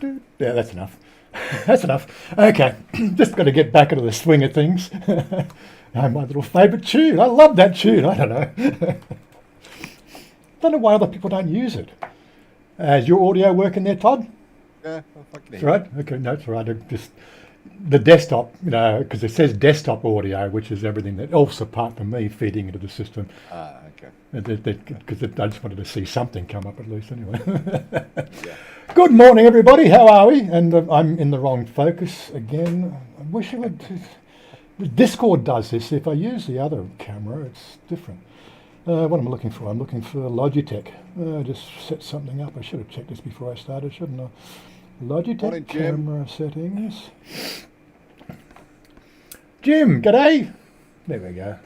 Yeah, that's enough. That's enough. Okay, just got to get back into the swing of things. My little favourite tune. I love that tune. I don't know. Don't know why other people don't use it. Is your audio working there, Todd? Yeah, I can It's hear all you. right. Okay, no, it's all right. Just the desktop, because it says desktop audio, which is everything that else apart from me feeding into the system. Okay. Because I just wanted to see something come up at least anyway. Yeah. Good morning, everybody. How are we? And I'm in the wrong focus again. I wish it would. Discord does this. If I use the other camera, it's different. What am I looking for? I'm looking for Logitech. Just set something up. I should have checked this before I started, shouldn't I? Logitech Morning, Jim. camera settings. Jim, g'day. There we go.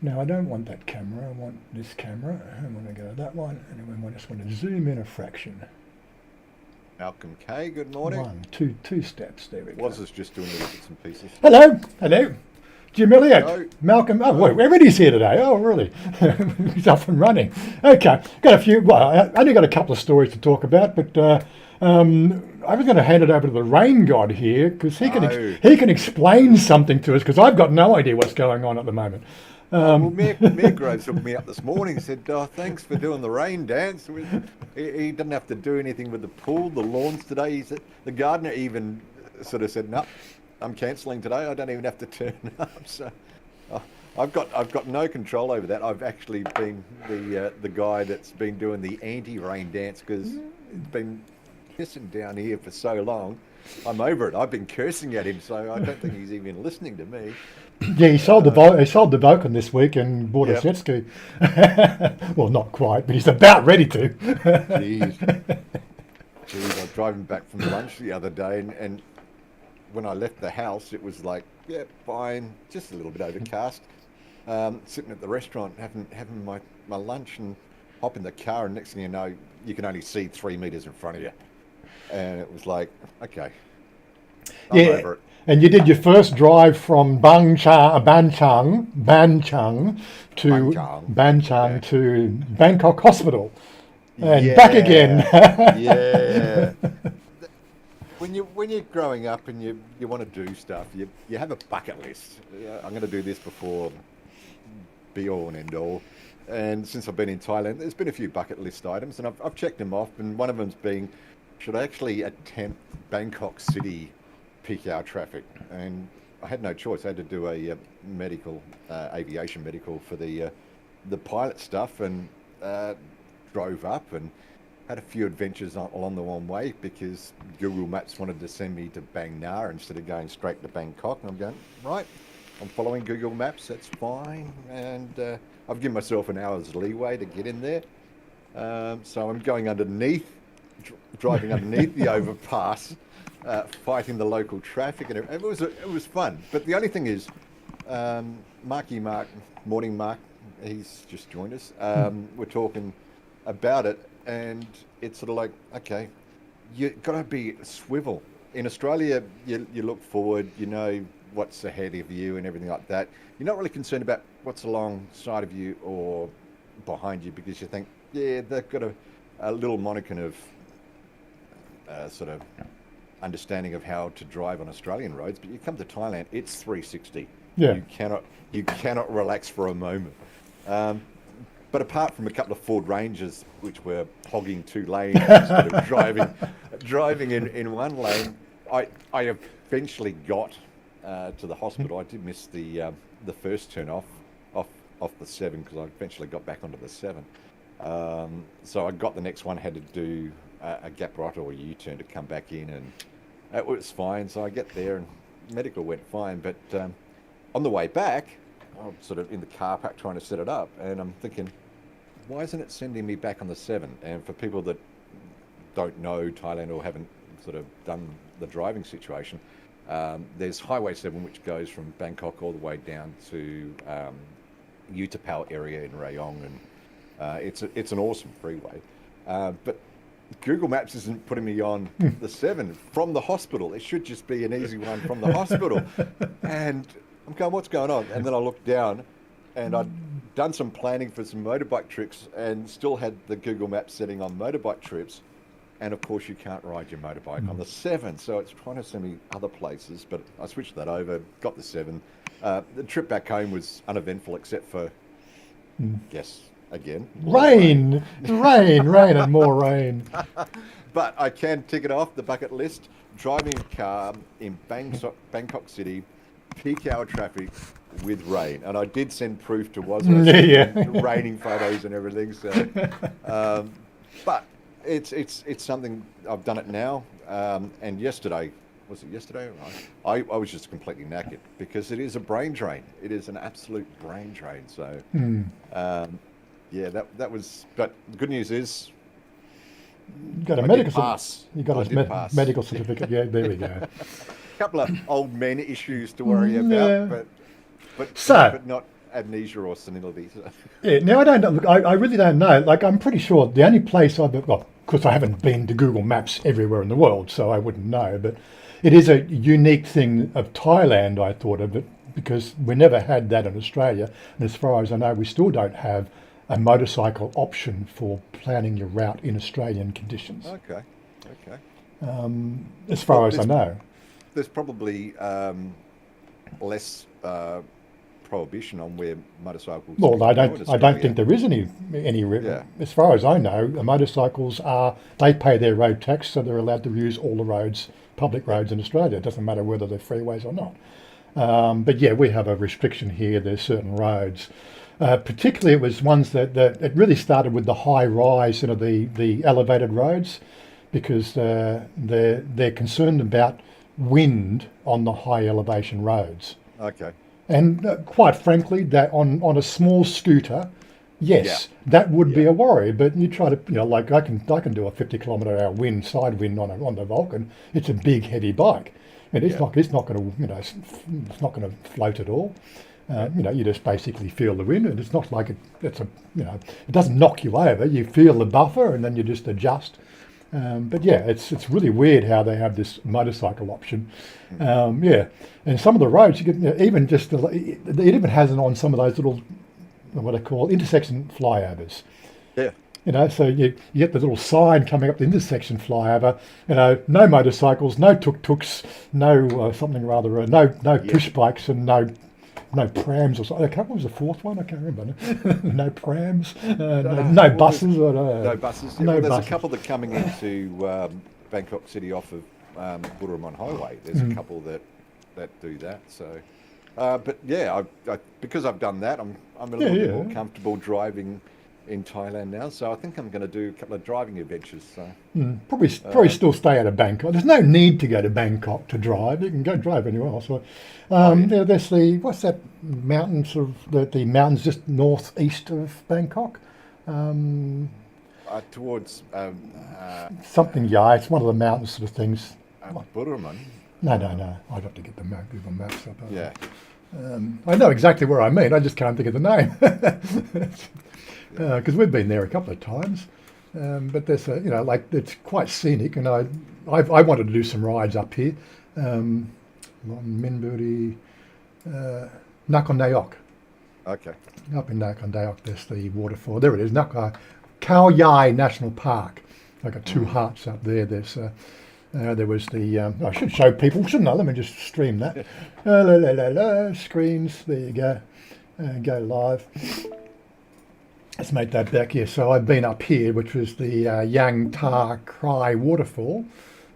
Now I don't want that camera. I want this camera. I'm going to go that one, and then I just want to zoom in a fraction. Malcolm K, good morning. One, two steps. There we go. Was just doing little bits and pieces. Hello. Jim Elliott, Hello. Malcolm. Oh, wait, everybody's here today. Oh, really? He's up and running. Okay, got a few. Well, I only got a couple of stories to talk about, but I was going to hand it over to the rain god here because he can explain something to us because I've got no idea what's going on at the moment. Well, Mayor Groves hooked me up this morning and said, thanks for doing the rain dance. He didn't have to do anything with the pool, the lawns today. He said, the gardener even sort of said, no, I'm cancelling today. I don't even have to turn up. So I've got no control over that. I've actually been the guy that's been doing the anti-rain dance because it's been pissing down here for so long. I'm over it. I've been cursing at him, so I don't think he's even listening to me. Yeah, he sold the Vulcan this week and bought a jet ski. Well, not quite, but he's about ready to. Jeez, I was driving back from lunch the other day, and when I left the house, it was like, yeah, fine, just a little bit overcast. Sitting at the restaurant having my lunch and hop in the car, and next thing you know, you can only see 3 meters in front of you, and it was like, okay, I'm over it. And you did your first drive from Banchang to Bangkok Hospital and back again. Yeah. When you're growing up and you want to do stuff, you have a bucket list. I'm going to do this before be all and end all. And since I've been in Thailand, there's been a few bucket list items, and I've checked them off. And one of them's being, should I actually attempt Bangkok City peak hour traffic? And I had no choice. I had to do a aviation medical for the pilot stuff, and drove up and had a few adventures along the one way because Google Maps wanted to send me to Bang Na instead of going straight to Bangkok. And I'm going, right, I'm following Google Maps, that's fine. And I've given myself an hour's leeway to get in there. So I'm going underneath, driving underneath the overpass, fighting the local traffic, and it was fun. But the only thing is, morning Mark, he's just joined us. We're talking about it, and it's sort of like, okay, you got to be swivel. In Australia, you look forward, you know what's ahead of you and everything like that. You're not really concerned about what's alongside of you or behind you because you think, yeah, they've got a little monicum of sort of understanding of how to drive on Australian roads, but you come to Thailand, it's 360. Yeah. You cannot relax for a moment. But apart from a couple of Ford Rangers, which were hogging 2 lanes instead of driving in one lane, I eventually got to the hospital. I did miss the first turn off the 7 because I eventually got back onto the 7. So I got the next one, had to do a gap right or a U-turn to come back in, and it was fine. So I get there and medical went fine, but on the way back, I'm sort of in the car park trying to set it up, and I'm thinking, why isn't it sending me back on the 7? And for people that don't know Thailand or haven't sort of done the driving situation, there's Highway 7, which goes from Bangkok all the way down to Utapao area in Rayong, and it's an awesome freeway. But Google Maps isn't putting me on the 7 from the hospital. It should just be an easy one from the hospital. And I'm going, what's going on? And then I looked down, and I'd done some planning for some motorbike trips and still had the Google Maps setting on motorbike trips. and of course you can't ride your motorbike on the 7. So it's trying to send me other places, but I switched that over, got the 7. The trip back home was uneventful except for, guess again, more Rain, and more rain. But I can tick it off the bucket list. Driving a car in Bangkok City, peak hour traffic with rain, and I did send proof to Wazza, raining photos and everything. So, but it's something I've done it now. And yesterday, was it yesterday? I was just completely knackered because it is a brain drain. It is an absolute brain drain. So, yeah, that was. But the good news is, you got a medical certificate. Yeah, there we go. A couple of old men issues to worry about, but not amnesia or senility. So. Yeah. Now I really don't know. Like, I'm pretty sure the only place of course I haven't been to Google Maps everywhere in the world, so I wouldn't know. But it is a unique thing of Thailand. I thought of it because we never had that in Australia, and as far as I know, we still don't have a motorcycle option for planning your route in Australian conditions. Okay. As far as I know. There's probably less prohibition on where motorcycles. Well, I don't think there is any. Yeah. As far as I know, the motorcycles they pay their road tax, so they're allowed to use all the roads, public roads in Australia. It doesn't matter whether they're freeways or not. But yeah, we have a restriction here. There's certain roads. Particularly, it was ones that it really started with the high rise, the elevated roads, because they're concerned about wind on the high elevation roads. Okay. And quite frankly, that on a small scooter, yes, that would be a worry. But you try to, like I can do a 50-kilometre-hour side wind on the Vulcan. It's a big, heavy bike, and it's not going to, it's not going to float at all. You just basically feel the wind, and it's not like it doesn't knock you over. You feel the buffer, and then you just adjust. But yeah, it's really weird how they have this motorcycle option. And some of the roads, you can even just it even has it on some of those little what I call intersection flyovers. Yeah. So you get the little sign coming up the intersection flyover. No motorcycles, no tuk-tuks, no something rather, no push bikes, and no prams or something. What was the fourth one? I can't remember. No prams, no buses. No buses. No there's buses. a couple that are coming into Bangkok City off of Budaramon Highway. There's a couple that do that. So, but yeah, I because I've done that, I'm a little bit more comfortable driving in Thailand now. So I think I'm going to do a couple of driving adventures. So probably still stay out of Bangkok. There's no need to go to Bangkok to drive. You can go drive anywhere else. So, there's what's that mountain? Sort of the mountains just northeast of Bangkok. Towards something. Yeah, it's one of the mountain sort of things. Budaramon. No. I'd have to get the Google Maps up. Yeah. I know exactly where I mean. I just can't think of the name. Because we've been there a couple of times, but there's it's quite scenic, and I wanted to do some rides up here, Minburi, Nakhon Nayok. Okay. Up in Nakhon Nayok, there's the waterfall. There it is, Khao Yai National Park. I got two hearts up there. There's there was the I should show people, shouldn't I? Let me just stream that. Screens. There you go. Go live. Let's make that back here. So I've been up here, which was the Yang Ta Krai waterfall.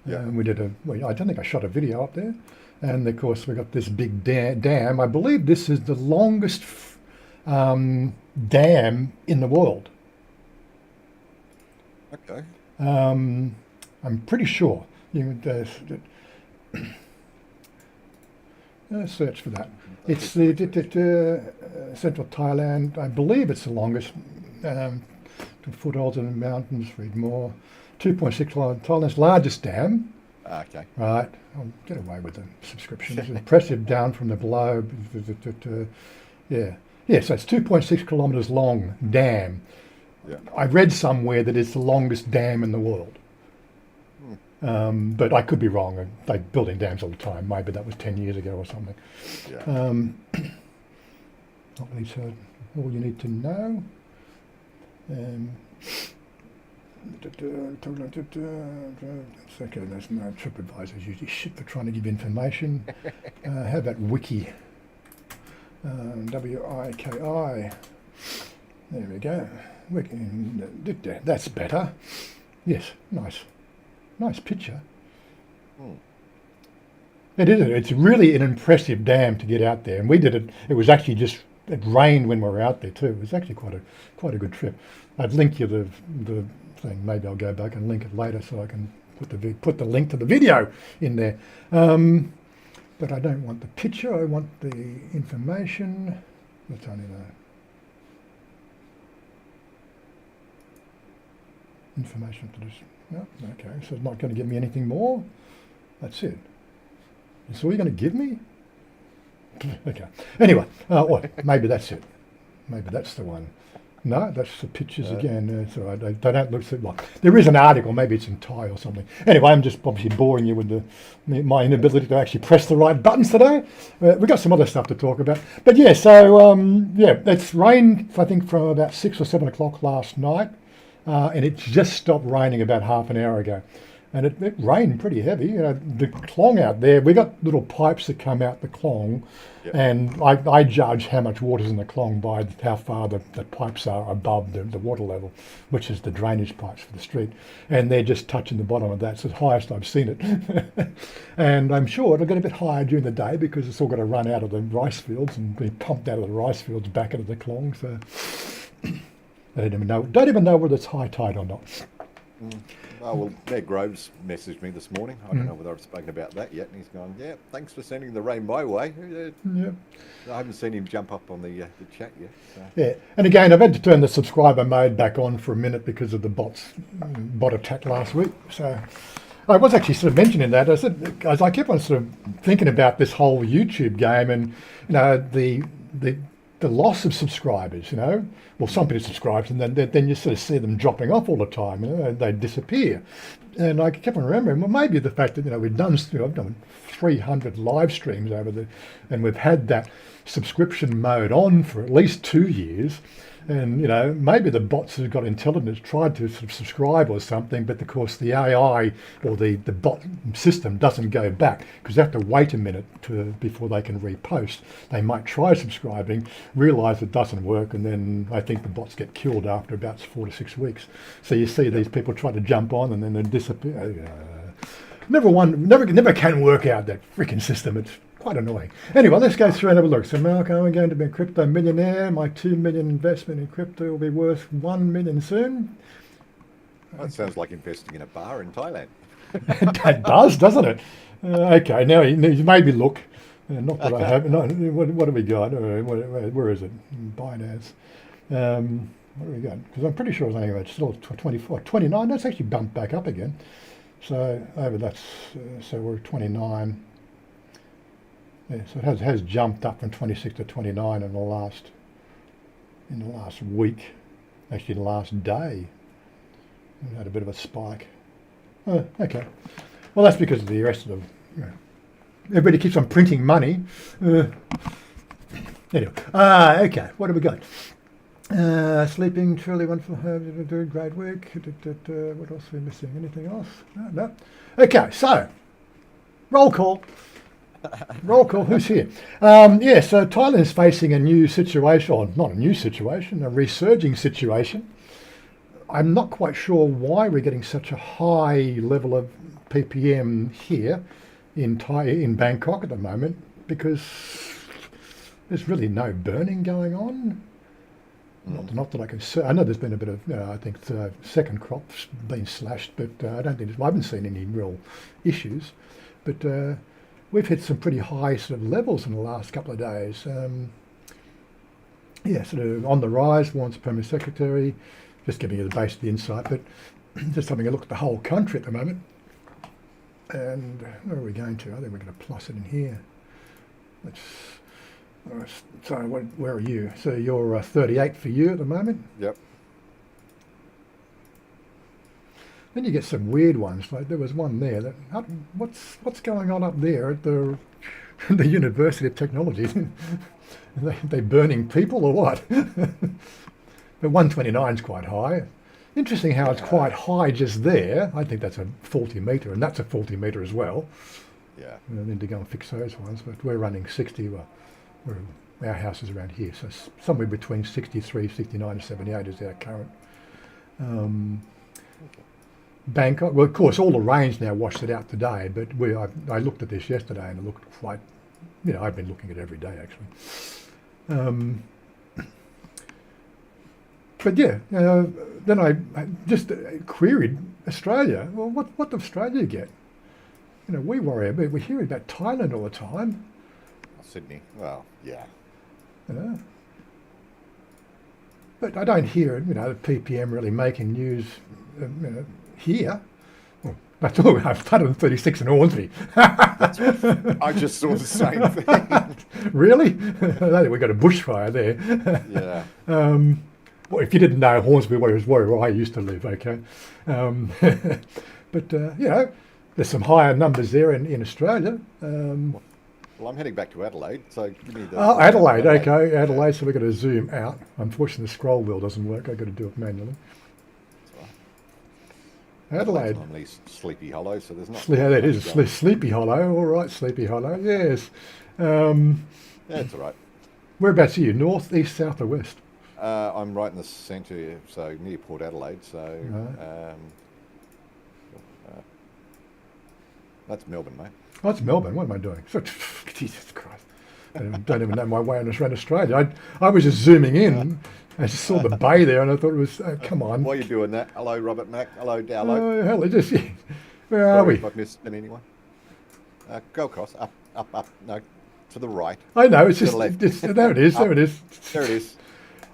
We did I don't think I shot a video up there. And of course we got this big dam. I believe this is the longest dam in the world. Okay. I'm pretty sure. You search for that. It's the central Thailand. I believe it's the longest. Foothills in the mountains. Read more. 2.6 kilometres. Thailand's largest dam. Okay. Right. I'll get away with the subscription. It's impressive down from the below. Yeah. So it's 2.6 kilometres long dam. Yeah. I read somewhere that it's the longest dam in the world. But I could be wrong. They're building dams all the time. Maybe that was 10 years ago or something. Yeah. Not really sure all you need to know. It's okay, there's no TripAdvisor's usually shit for trying to give information. How about Wiki? WIKI. There we go. Wiki. That's better. Yes, nice picture. It is. It's really an impressive dam to get out there, and we did it. It was actually it rained when we were out there too. It was actually quite a good trip. I'd link you the thing. Maybe I'll go back and link it later so I can put the link to the video in there. But I don't want the picture. I want the information. Let's only know. Information to this. No, okay. So it's not going to give me anything more. That's it. That's all you're going to give me? Okay. Anyway, maybe that's it. Maybe that's the one. No, that's the pictures again. It's all right. They don't look so like. There is an article. Maybe it's in Thai or something. Anyway, I'm just obviously boring you with my inability to actually press the right buttons today. We've got some other stuff to talk about. But yeah, so it's rained, I think, from about 6 or 7 o'clock last night. And it just stopped raining about half an hour ago. And it rained pretty heavy. The clong out there, we got little pipes that come out the clong, and I judge how much water's in the clong by how far the pipes are above the water level, which is the drainage pipes for the street. And they're just touching the bottom of that. It's the highest I've seen it. And I'm sure it'll get a bit higher during the day because it's all got to run out of the rice fields and be pumped out of the rice fields back into the clong. So I don't even know whether it's high tide or not. Oh, well, Mayor Groves messaged me this morning. I don't know whether I've spoken about that yet. And he's gone, yeah, thanks for sending the rain my way. Yeah. I haven't seen him jump up on the chat yet. So. Yeah, and again, I've had to turn the subscriber mode back on for a minute because of the bot attack last week. So I was actually sort of mentioning that. I said, as I kept on sort of thinking about this whole YouTube game and, the loss of subscribers, well, some people subscribe and then you sort of see them dropping off all the time, they disappear. And I kept on remembering, well, maybe the fact that, I've done 300 live streams and we've had that subscription mode on for at least 2 years. And, maybe the bots have got intelligence, tried to sort of subscribe or something, but of course the AI or the bot system doesn't go back because they have to wait a minute before they can repost. They might try subscribing, realise it doesn't work, and then I think the bots get killed after about 4 to 6 weeks. So you see these people try to jump on and then they disappear. Never can work out that freaking system. It's quite annoying. Anyway, let's go through and have a look. So, Mark, I'm going to be a crypto millionaire. My 2 million investment in crypto will be worth 1 million soon. That sounds like investing in a bar in Thailand. That does, doesn't it? Okay, now you made me look. Not that I have. No, what have we got? Where is it? Binance. What have we got? Because I'm pretty sure it's only still 24, 29. That's actually bumped back up again. So so we're 29. Yeah, so it has jumped up from 26 to 29 in the last week, actually the last day. We had a bit of a spike. Oh, okay. Well, that's because of the rest of the. Everybody keeps on printing money. Anyway, okay. What have we got? Sleeping truly wonderful. Doing great work. What else are we missing? Anything else? No. Okay, so roll call. Roll call. Who's here? So Thailand is facing a new situation, or not a new situation, a resurging situation. I'm not quite sure why we're getting such a high level of ppm here in Bangkok at the moment, because there's really no burning going on. Not that I can see. I know there's been a bit of, I think second crops been slashed, but I haven't seen any real issues. But we've hit some pretty high sort of levels in the last couple of days. Sort of on the rise, Warren's Permanent Secretary, just giving you the base of the insight, but just having a look at the whole country at the moment. And where are we going to? I think we're going to plus it in here. So where are you? So you're 38 for you at the moment? Yep. Then you get some weird ones. Like there was one there that what's going on up there at the University of Technology? Are they burning people or what? But 129 is quite high. Interesting how it's quite high just there. I think that's a 40 metre, and that's a 40 metre as well. Yeah. And I need to go and fix those ones, but we're running 60. Well, our house is around here, so somewhere between 63, 69 and 78 is our current. Bangkok, well, of course, all the rain's now washed it out today, but I looked at this yesterday and it looked quite, I've been looking at it every day actually. But yeah, then I just queried Australia. Well, what does Australia get? We hear about Thailand all the time. Sydney. Well, yeah. But I don't hear, the PPM really making news, here. Well, that's all. We have 136 in Hornsby. I just saw the same thing. Really? I think we got a bushfire there. Yeah. Well, if you didn't know, Hornsby was where I used to live. Okay. But there's some higher numbers there in Australia. Well, I'm heading back to Adelaide, so give me the... Oh, Adelaide, okay. Adelaide, so we've got to zoom out. Unfortunately, the scroll wheel doesn't work. I've got to do it manually. Adelaide. Normally Sleepy Hollow, so there's not... Yeah, that is Sleepy Hollow. All right, Sleepy Hollow, yes. Yeah, it's all right. Whereabouts are you? North, east, south or west? I'm right in the centre, so near Port Adelaide, so... Right. That's Melbourne, mate. Oh, it's Melbourne. What am I doing? Jesus Christ. I don't even know my way around Australia. I was just zooming in. I just saw the bay there and I thought it was, come on. Why are you doing that? Hello, Robert Mack. Hello, Dowlow. Oh, hell, where are we? If I've missed anyone. Go across. Up. No, to the right. I know, it's just, left. there it is, there it is. There it is.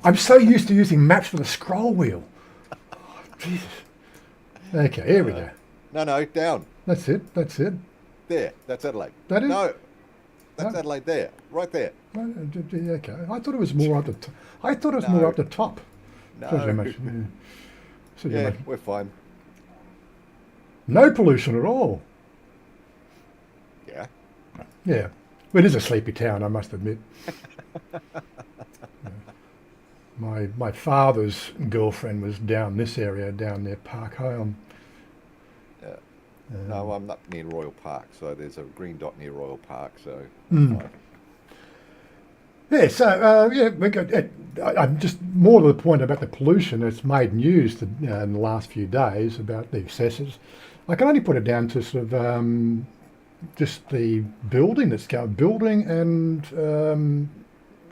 I'm so used to using maps with a scroll wheel. Oh, Jesus. Okay, here we go. No, down. That's it. There, that's Adelaide. That is? No, that's Adelaide there, right there. Okay, I thought it was more up the top. I thought it was more up the top. No. So much, Yeah, we're fine. No pollution at all. Yeah. Yeah. Well, it is a sleepy town, I must admit. My father's girlfriend was down this area, down near PopeKael. Yeah. No, I'm not near Royal Park, so there's a green dot near Royal Park, so Mm. fine. Yeah, so I'm just more to the point about the pollution that's made news in the last few days about the excesses. I can only put it down to sort of just the building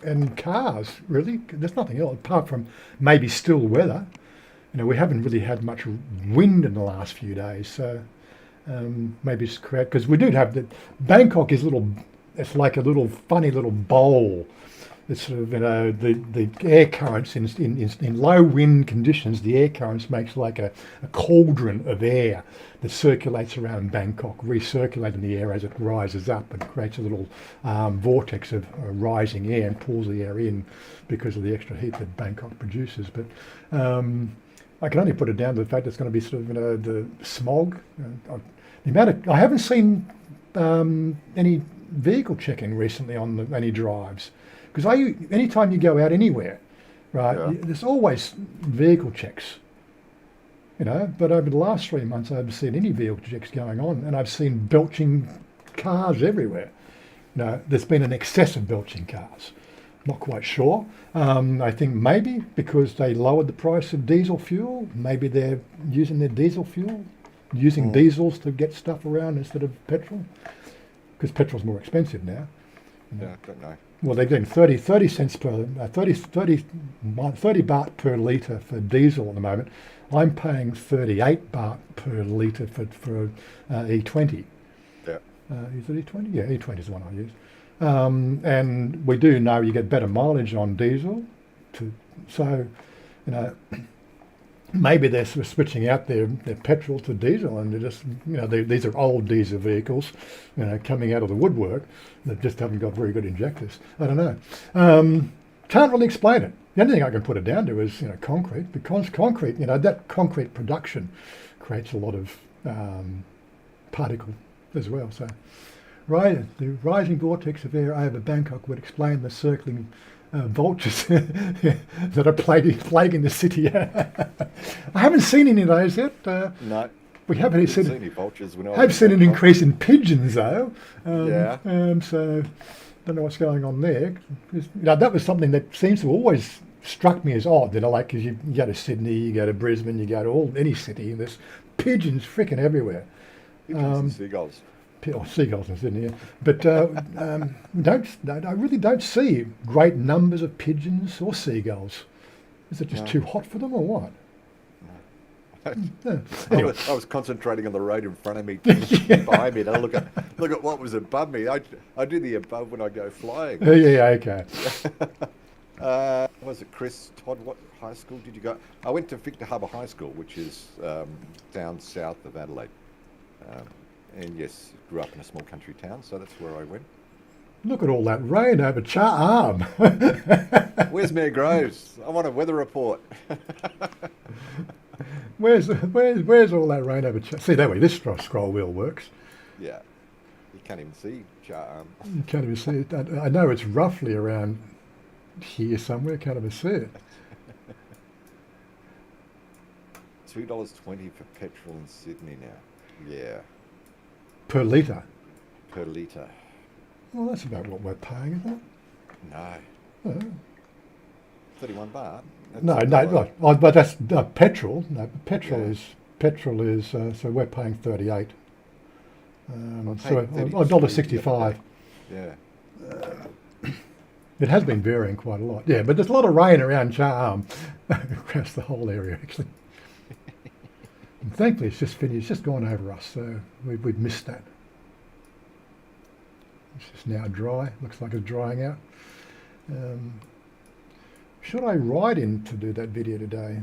and cars. Really, there's nothing else apart from maybe still weather. We haven't really had much wind in the last few days, so maybe it's correct because we do have the Bangkok is it's like a little funny little bowl. It's sort of the air currents in low wind conditions. The air currents makes like a cauldron of air that circulates around Bangkok, recirculating the air as it rises up and creates a little vortex of rising air and pulls the air in because of the extra heat that Bangkok produces. But I can only put it down to the fact it's going to be sort of the smog. I haven't seen any vehicle checking recently on any drives. Because anytime you go out anywhere, right, there's always vehicle checks, but over the last 3 months I haven't seen any vehicle checks going on, and I've seen belching cars everywhere. There's been an excess of belching cars. Not quite sure. I think maybe because they lowered the price of diesel fuel, maybe they're using their diesel fuel, using diesels to get stuff around instead of petrol, because petrol's more expensive now. Yeah, I don't know. Well, they're getting 30 cents per 30 baht per litre for diesel at the moment. I'm paying 38 baht per litre for E20. Yeah. Is it E20? Yeah, E20 is the one I use. And we do know you get better mileage on diesel. So, maybe they're sort of switching out their petrol to diesel, and they're just, these are old diesel vehicles, coming out of the woodwork that just haven't got very good injectors. I don't know. Can't really explain it. The only thing I can put it down to is, concrete, because concrete, that concrete production creates a lot of particle as well. So, the rising vortex of air over Bangkok would explain the circling vultures that are plaguing the city. I haven't seen any of those yet. No, We haven't didn't seen. see any vultures when I was Have in seen an Bangkok. increase in pigeons though. Yeah. So don't know what's going on there. That was something that seems to always struck me as odd. Like 'cause you go to Sydney, you go to Brisbane, you go to any city, and there's pigeons freaking everywhere. Pigeons and seagulls. Or seagulls in Sydney, yeah. But I really don't see great numbers of pigeons or seagulls. Is it just No. too hot for them or what? Yeah. I Anyway, was, I was concentrating on the road in front of me, behind me, and I look at what was above me. I do the above when I go flying. yeah, okay. Was it Chris Todd? What high school did you go? I went to Victor Harbour High School, which is down south of Adelaide. And yes, grew up in a small country town, so that's where I went. Look at all that rain over Cha-Am. Where's Mayor Groves? I want a weather report. Where's all that rain over Cha? See, that way, this scroll wheel works. Yeah, you can't even see Charm. You can't even see it. I know it's roughly around here somewhere. Can't even see it. $2.20 for petrol in Sydney now. Yeah, Per litre. per litre. Well, that's about what we're paying, isn't it? No, Oh. 31 baht. That's No, a no, dollar. look, but that's petrol. No, petrol Yeah. is so we're paying 38. I'll So take 32 $1.65. the other day. Yeah. It has been varying quite a lot. Yeah, but there's a lot of rain around Cha-Am across the whole area actually. And thankfully, it's just finished. It's just gone over us, so we've missed that. It's just now dry. Looks like it's drying out. Should I ride in to do that video today?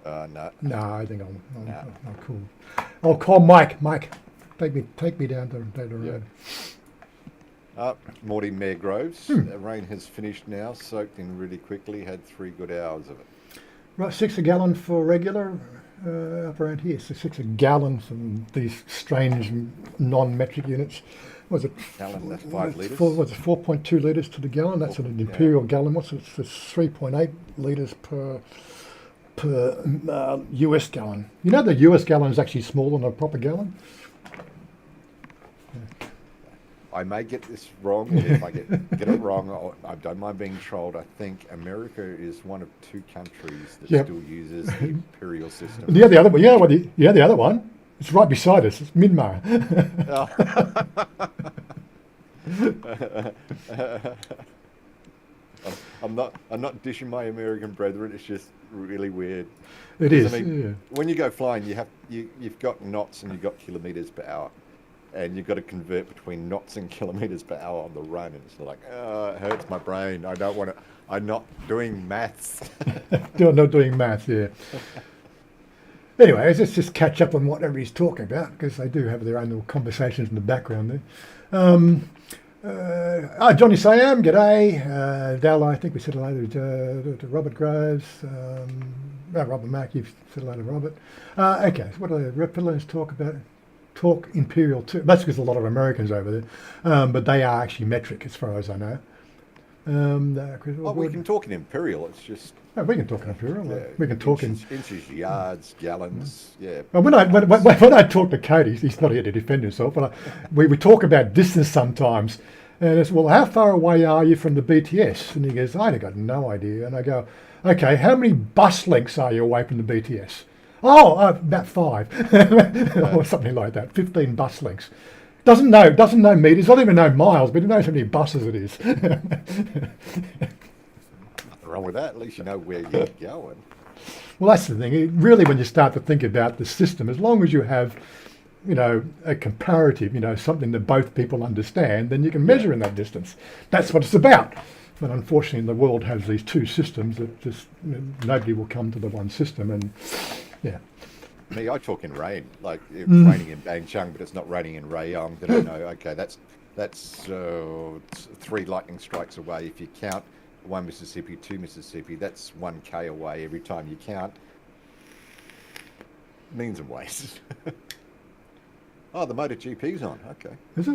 No. No, I think I'm No. cool. I'll call Mike. Mike, take me down to the road. Morning, Mayor Groves. The rain has finished now, soaked in really quickly, had 3 good hours of it. Right, 6 a gallon for regular up around here. So 6 a gallon from these strange non-metric units. Was it? Gallon, that's 5 litres. Was it 4.2 litres to the gallon? That's an imperial gallon. What's it? It's 3.8 litres per US gallon. You know the US gallon is actually smaller than a proper gallon. I may get this wrong, and if I get it wrong, I don't mind being trolled. I think America is one of 2 countries that Yep. still uses the imperial system. And the other one. You know what? The other one. It's right beside us. It's Myanmar. I'm not dishing my American brethren. It's just really weird. It 'Cause, is. I mean, Yeah. when you go flying, you've got knots and you've got kilometres per hour, and you've got to convert between knots and kilometres per hour on the run. And it's like, it hurts my brain. I don't want to. I'm not doing maths. Not doing math, yeah. Anyway, let's just catch up on what everybody's talking about, because they do have their own little conversations in the background there. Johnny Siam, g'day. Dal, I think we said hello to Robert Groves. Robert Mack, you've said hello to Robert. Okay, so what do the reptilians talk about? Talk imperial too. That's because a lot of Americans over there, but they are actually metric as far as I know. We can talk in imperial. It's just we can talk in imperial. We can talk in. inches, yards, gallons. Yeah. Well, when I talk to Cody, he's not here to defend himself, but we talk about distance sometimes. And it's, well, how far away are you from the BTS? And he goes, I got no idea. And I go, okay, how many bus lengths are you away from the BTS? Oh, about 5, or something like that. 15 bus lengths. Doesn't know meters, doesn't even know miles, but he knows how many buses it is. Nothing wrong with that. At least you know where you're going. Well, that's the thing. Really, when you start to think about the system, as long as you have, a comparative, something that both people understand, then you can measure in that distance. That's what it's about. But unfortunately, the world has these 2 systems that just nobody will come to the one system, and yeah. Me, I talk in rain. Like it's raining in Bangchang, but it's not raining in Rayong. Then I know, okay, that's 3 lightning strikes away. If you count 1 Mississippi, 2 Mississippi, that's 1K away every time you count. Means and ways. Oh, the MotoGP's on. Okay. Is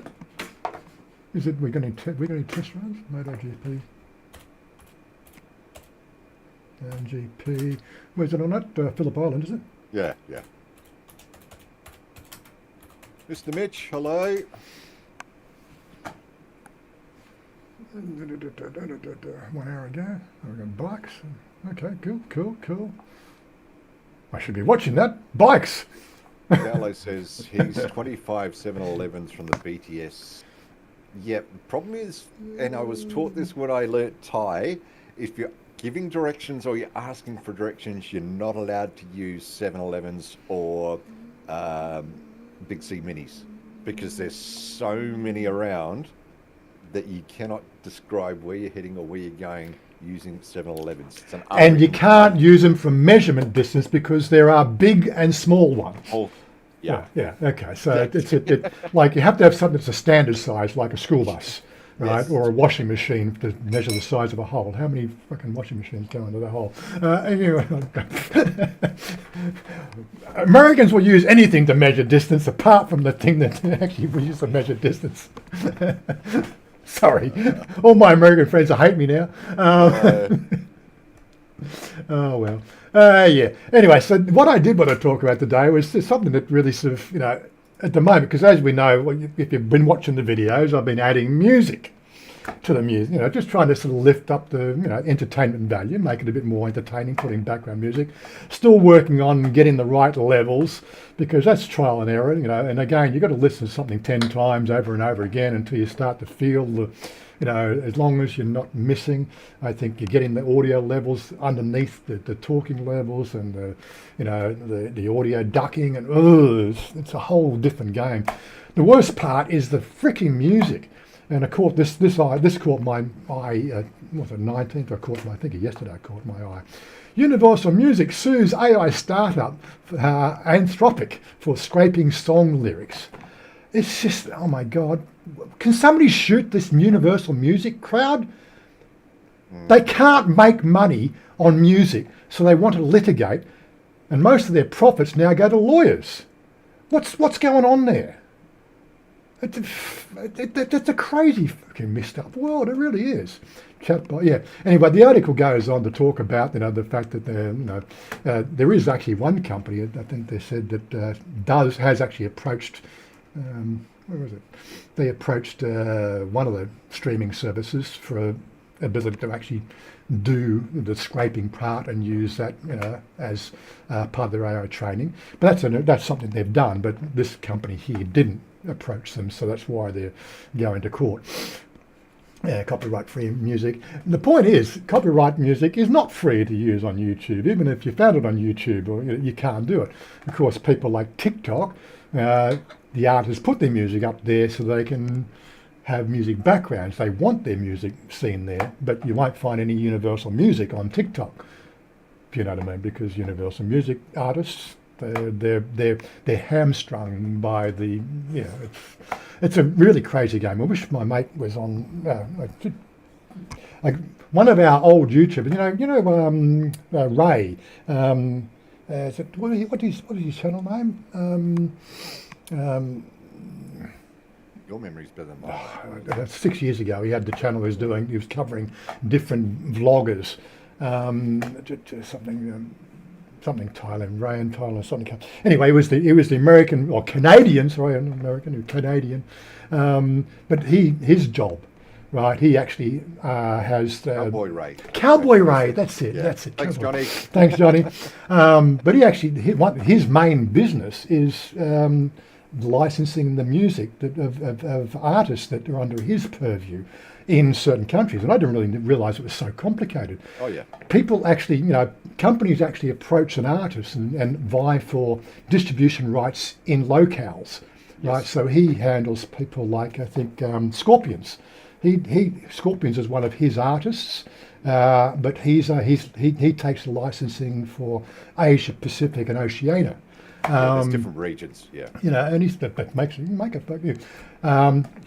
it? We're going to test runs? MotoGP. GP. Where's it on that? Phillip Island, is it? Yeah, yeah. Mr. Mitch, hello. 1 hour ago. I've got bikes. Okay, cool. I should be watching that. Bikes! Gallo says he's 25 7-Elevens from the BTS. Yep, problem is, and I was taught this when I learnt Thai, if you're giving directions or you're asking for directions, you're not allowed to use 7-Elevens or Big C Minis, because there's so many around that you cannot describe where you're heading or where you're going using 7-Elevens. And you can't use them from measurement distance because there are big and small ones. Oh, yeah. Yeah, okay. So it's like you have to have something that's a standard size, like a school bus, right? Yes. Or a washing machine to measure the size of a hole. How many fucking washing machines go into the hole? Anyway, Americans will use anything to measure distance apart from the thing that actually we use to measure distance. Sorry, all my American friends will hate me now. Oh well, yeah. Anyway, so what I did want to talk about today was just something that really sort of, at the moment, because as we know, if you've been watching the videos, I've been adding music to the music, just trying to sort of lift up the, entertainment value, make it a bit more entertaining, putting background music. Still working on getting the right levels, because that's trial and error, and again, you've got to listen to something 10 times over and over again until you start to feel the, as long as you're not missing, I think you're getting the audio levels underneath the talking levels and the audio ducking, and it's a whole different game. The worst part is the freaking music. And I caught this caught my eye, was it 19th? I think yesterday I caught my eye. Universal Music sues AI startup Anthropic for scraping song lyrics. It's just, oh my God. Can somebody shoot this Universal Music crowd? They can't make money on music, so they want to litigate, and most of their profits now go to lawyers. What's going on there? It's a crazy fucking messed up world. It really is. Anyway, the article goes on to talk about the fact that there is actually one company, I think they said, that has actually approached. Where was it? They approached one of the streaming services for ability to actually do the scraping part and use that as part of their AI training. But that's something they've done. But this company here didn't approach them, so that's why they're going to court. Copyright-free music. And the point is, copyright music is not free to use on YouTube. Even if you found it on YouTube, you can't do it. Of course, people like TikTok, the artists put their music up there so they can have music backgrounds. They want their music seen there, but you won't find any Universal Music on TikTok, if you know what I mean, because Universal Music artists, they're hamstrung by the, it's a really crazy game. I wish my mate was on, like one of our old YouTubers, Ray, what is his channel name? Your memory's better than mine. 6 years ago, he had the channel he was covering different vloggers, something Thailand, Ray and Thailand, something. Anyway, it was the American or Canadian, sorry, not American, Canadian, but his job, right? He actually has Cowboy Ray. Cowboy Ray, that's it. Yeah. That's it. Thanks, Cowboy. Johnny. Thanks, Johnny. But his main business is licensing the music of artists that are under his purview in certain countries. And I didn't really realise it was so complicated. Oh, yeah. People actually, companies actually approach an artist and vie for distribution rights in locales, right? Yes. So he handles people like, I think, Scorpions. Scorpions is one of his artists, but he takes the licensing for Asia Pacific and Oceania. There's different regions, yeah. And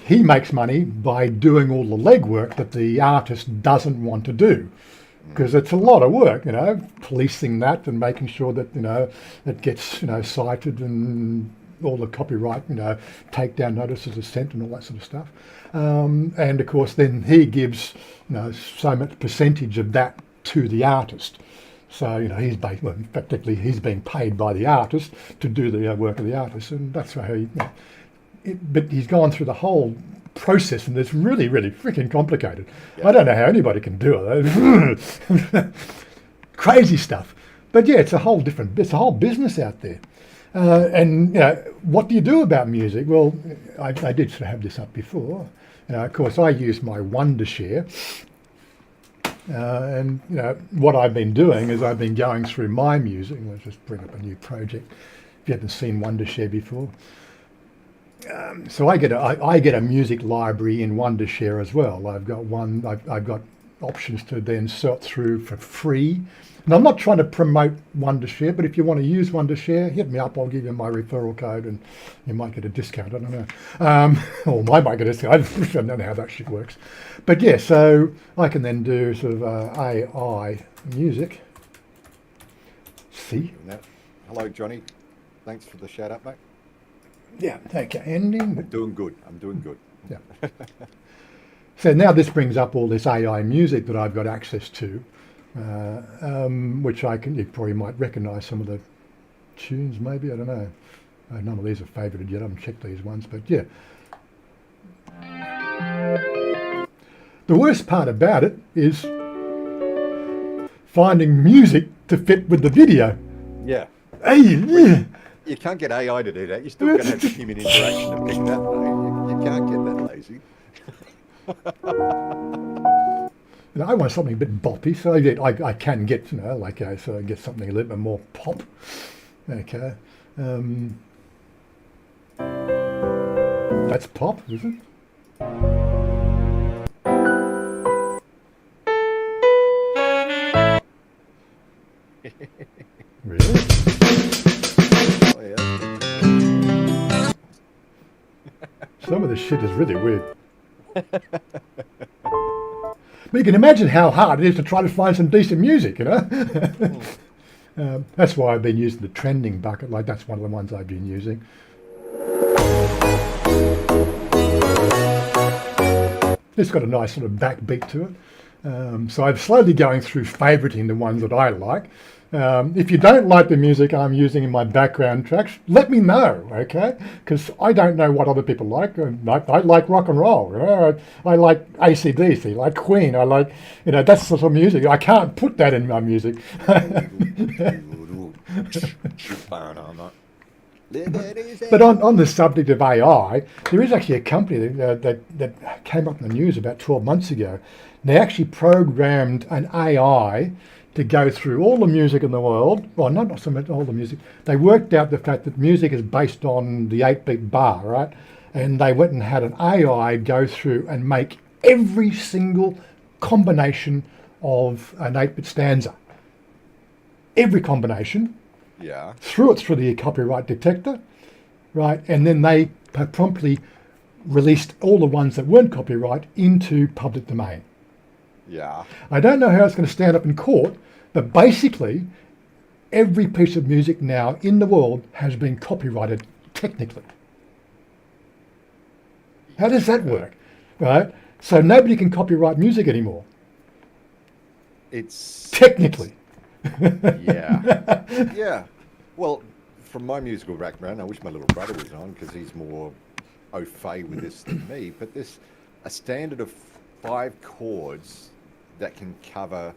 he makes money by doing all the legwork that the artist doesn't want to do, because it's a lot of work, policing that and making sure that it gets cited and all the copyright, takedown notices are sent and all that sort of stuff. And of course, then he gives so much percentage of that to the artist. So, effectively he's being paid by the artist to do the work of the artist, and that's how but he's gone through the whole process, and it's really, really freaking complicated. I don't know how anybody can do it. Crazy stuff. But yeah, it's a whole business out there. And what do you do about music? Well, I did sort of have this up before. Of course, I use my Wondershare. And what I've been doing is I've been going through my music. Let's just bring up a new project. If you haven't seen Wondershare before, so I get a music library in Wondershare as well. I've got options to then sort through for free. And I'm not trying to promote Wondershare, but if you want to use Wondershare, hit me up. I'll give you my referral code, and you might get a discount. I don't know, or I might get a discount. I don't know how that shit works. But yeah, so I can then do sort of AI music. See? Hello, Johnny. Thanks for the shout out, mate. Yeah, okay. Ending. I'm doing good. Yeah. So now this brings up all this AI music that I've got access to, which you probably might recognise some of the tunes, maybe, I don't know. None of these are favoured yet, I haven't checked these ones, but yeah. The worst part about it is finding music to fit with the video. Yeah. Hey, yeah. You can't get AI to do that. You're still going to have human interaction to pick that. You can't get that lazy. I want something a bit boppy, so I can get, so I get something a little bit more pop. Okay. That's pop, is it? Really? Oh, yeah. Some of this shit is really weird. But you can imagine how hard it is to try to find some decent music, That's why I've been using the trending bucket. Like, that's one of the ones I've been using. It's got a nice sort of backbeat to it. So I'm slowly going through favouriting the ones that I like. If you don't like the music I'm using in my background tracks, let me know, okay? Because I don't know what other people like. I like rock and roll. I like AC/DC, like Queen. I like, that's the sort of music. I can't put that in my music. But on the subject of AI, there is actually a company that came up in the news about 12 months ago. They actually programmed an AI to go through all the music in the world. Well, not so much all the music. They worked out the fact that music is based on the 8-beat bar, right? And they went and had an AI go through and make every single combination of an 8-bit stanza. Every combination. Yeah. Threw it through the copyright detector, right? And then they promptly released all the ones that weren't copyright into public domain. Yeah. I don't know how it's going to stand up in court, but basically every piece of music now in the world has been copyrighted technically. How does that work? Right? So nobody can copyright music anymore. It's technically. Yeah. Yeah. Well, from my musical background, I wish my little brother was on because he's more au fait with this than me, but there's a standard of 5 chords that can cover,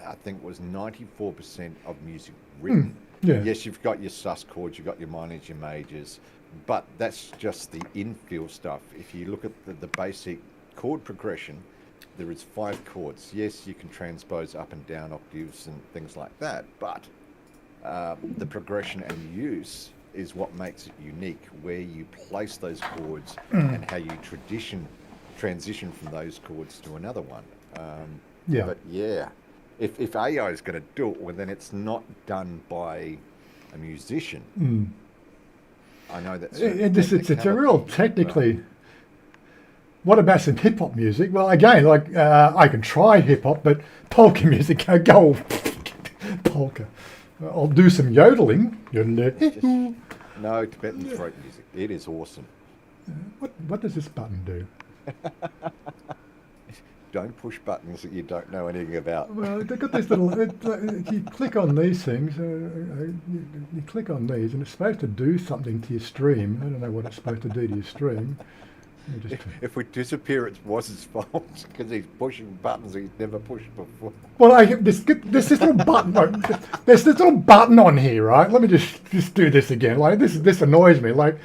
I think it was 94% of music written. Yeah. Yes, you've got your sus chords, you've got your minors, your majors, but that's just the infill stuff. If you look at the basic chord progression, there is 5 chords. Yes, you can transpose up and down octaves and things like that, but the progression and use is what makes it unique, where you place those chords and how you transition from those chords to another one. Yeah. But yeah, if AI is going to do it, well, then it's not done by a musician. I know that's it's a real technically. What about some hip hop music? Well, again, like I can try hip hop, but polka music, go polka. I'll do some yodeling. No, Tibetan throat music. It is awesome. What does this button do? don't push buttons that you don't know anything about. Well, they've got this little. You click on these things. You click on these, and it's supposed to do something to your stream. I don't know what it's supposed to do to your stream. If we disappear, it was his fault because he's pushing buttons he's never pushed before. Well, there's this little button. There's this little button on here, right? Let me just do this again. Like this annoys me. Like.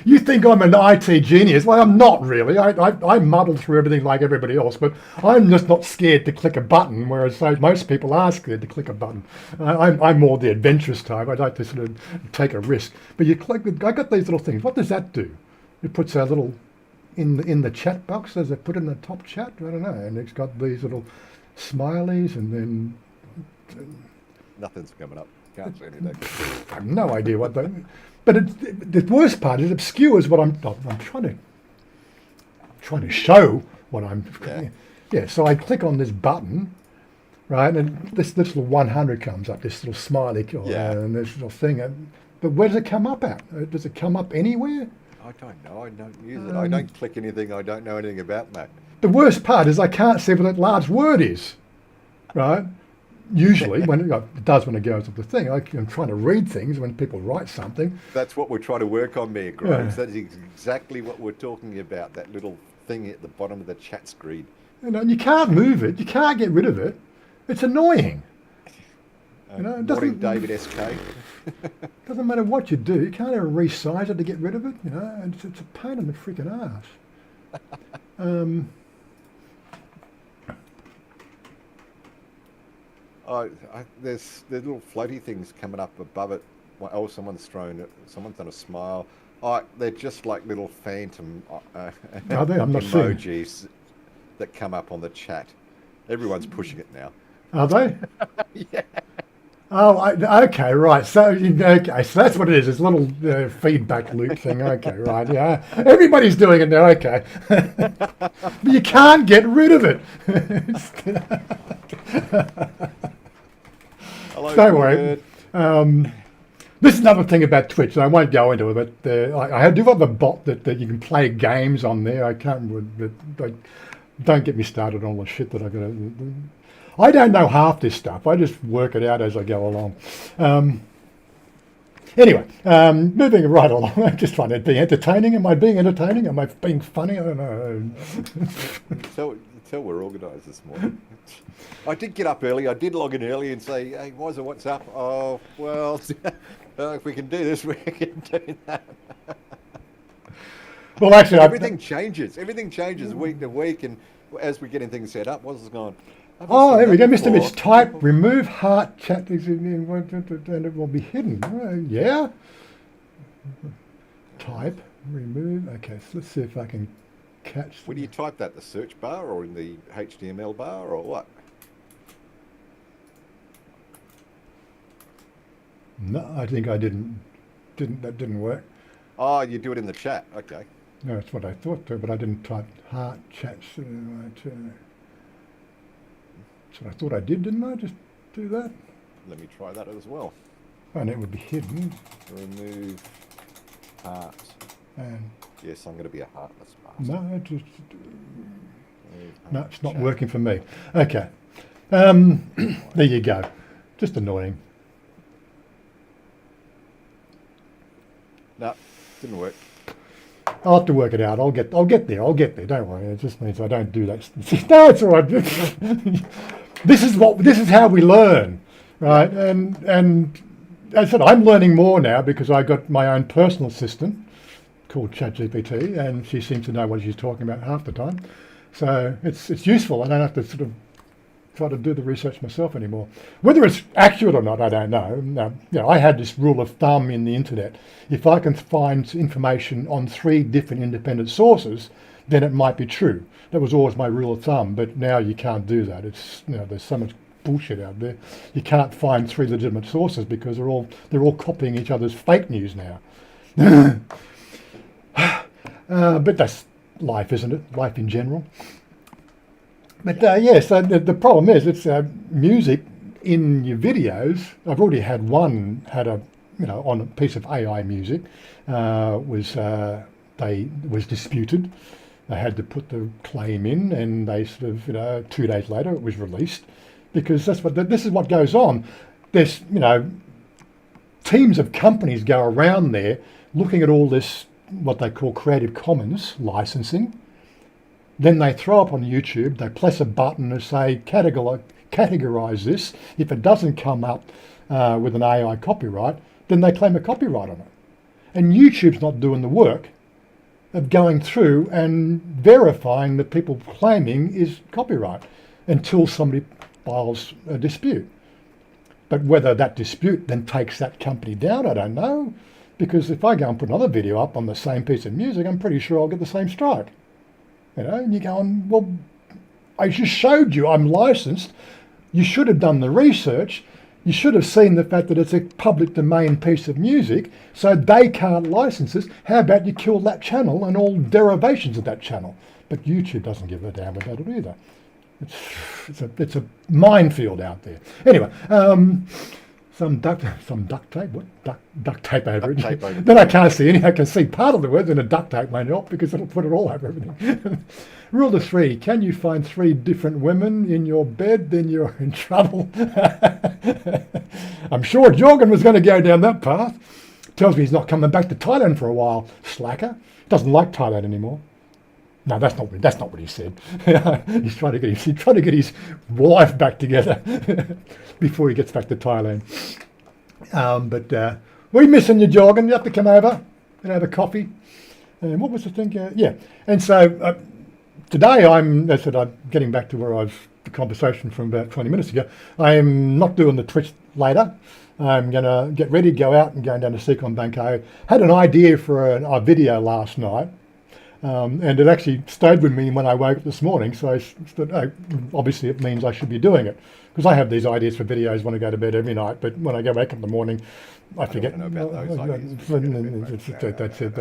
You think I'm an IT genius? Well, I'm not really. I muddle through everything like everybody else, but I'm just not scared to click a button, whereas most people are scared to click a button. I'm more the adventurous type. I like to sort of take a risk. But you click. I got these little things. What does that do? It puts a little in the chat box. Does it put in the top chat? I don't know. And it's got these little smileys, and then Nothing's coming up. Can't see anything. I have no idea what they. But the worst part is it obscures what I'm trying to show what I'm. Yeah. So I click on this button, right, and this little 100 comes up, this little smiley, and this little thing. But where does it come up at? Does it come up anywhere? I don't know. I don't use it. I don't click anything I don't know anything about, mate. The worst part is I can't see what that large word is, right? Usually, when it does when it goes up the thing, I'm trying to read things when people write something. That's what we're trying to work on there, Graves. That is exactly what we're talking about, that little thing at the bottom of the chat screen. And you can't move it. You can't get rid of it. It's annoying. It Morning, David SK. Doesn't matter what you do. You can't ever resize it to get rid of it. It's a pain in the freaking ass. There's little floaty things coming up above it. Oh, someone's done a smile. They're just like little phantom Are they? I'm not seeing. emojis that come up on the chat. Everyone's pushing it now. Are they? Yeah. Oh, okay, right. So that's what it is. It's a little feedback loop thing. Okay, right. Yeah, everybody's doing it now. Okay, but you can't get rid of it. Hello, don't worry. This is another thing about Twitch. I won't go into it, but I do have a bot that you can play games on there. I can't remember, but don't get me started on all the shit that I got to. I don't know half this stuff. I just work it out as I go along. Anyway, moving right along. I'm just trying to be entertaining. Am I being entertaining? Am I being funny? I don't know. Tell we're organised this morning. I did get up early. I did log in early and say, "Hey, Wiser, what's up?" Oh, well, if we can do this, we can do that. Well, actually, everything changes. Everything changes week to week, and as we're getting things set up, what's going? Oh, there we go, Mr. Mitch. Type remove heart chat and it will be hidden. Yeah. Type remove. Okay, so let's see if I can catch. Where do you type that? The search bar or in the HTML bar or what? No, I think I didn't. That didn't work. Oh, you do it in the chat. Okay. No, that's what I thought too, but I didn't type heart chats. So I thought I did, didn't I? Just do that. Let me try that as well. And it would be hidden. Remove heart. And yes, I'm going to be a heartless bastard. No, it's not working for me. Okay. There you go. Just annoying. No, didn't work. I'll have to work it out. I'll get there. Don't worry. It just means I don't do that. No, it's all right. This is how we learn, right? And as I said, I'm learning more now because I got my own personal assistant called ChatGPT, and she seems to know what she's talking about half the time. So it's useful. I don't have to sort of try to do the research myself anymore. Whether it's accurate or not, I don't know. No, I had this rule of thumb in the internet. If I can find information on 3 different independent sources, then it might be true. That was always my rule of thumb, but now you can't do that. It's there's so much bullshit out there. You can't find 3 legitimate sources because they're all copying each other's fake news now. But that's life, isn't it? Life in general. But yes, the problem is it's music in your videos. I've already had one on a piece of AI music was disputed, They had to put the claim in, and they sort of, 2 days later it was released, because this is what goes on. There's, teams of companies go around there looking at all this, what they call Creative Commons licensing. Then they throw up on YouTube, they press a button and say, categorize this. If it doesn't come up with an AI copyright, then they claim a copyright on it. And YouTube's not doing the work of going through and verifying that people claiming is copyright until somebody files a dispute. But whether that dispute then takes that company down, I don't know. Because if I go and put another video up on the same piece of music, I'm pretty sure I'll get the same strike. And you're going, well, I just showed you I'm licensed. You should have done the research. You should have seen the fact that it's a public domain piece of music, so they can't license this. How about you kill that channel and all derivations of that channel? But YouTube doesn't give a damn about it either. It's a minefield out there. Anyway, some duct tape. What duct tape over it? Then I can't see any. I can see part of the words, and a duct tape won't help because it'll put it all over everything. Rule of 3: can you find 3 different women in your bed? Then you're in trouble. I'm sure Jorgen was going to go down that path. Tells me he's not coming back to Thailand for a while. Slacker. Doesn't like Thailand anymore. No, that's not what he said. He's trying to get his wife back together before he gets back to Thailand. But we're missing you, Jorgen. You have to come over and have a coffee. And what was the thing? Yeah. And so today I'm getting back to where the conversation from about 20 minutes ago. I am not doing the Twitch later. I'm going to get ready to go out and going down to Secon PopeKael. Had an idea for a video last night. And it actually stayed with me when I woke up this morning, so I thought, obviously it means I should be doing it. Because I have these ideas for videos when I go to bed every night, but when I go wake up in the morning, I forget. I don't know about those ideas. That's it,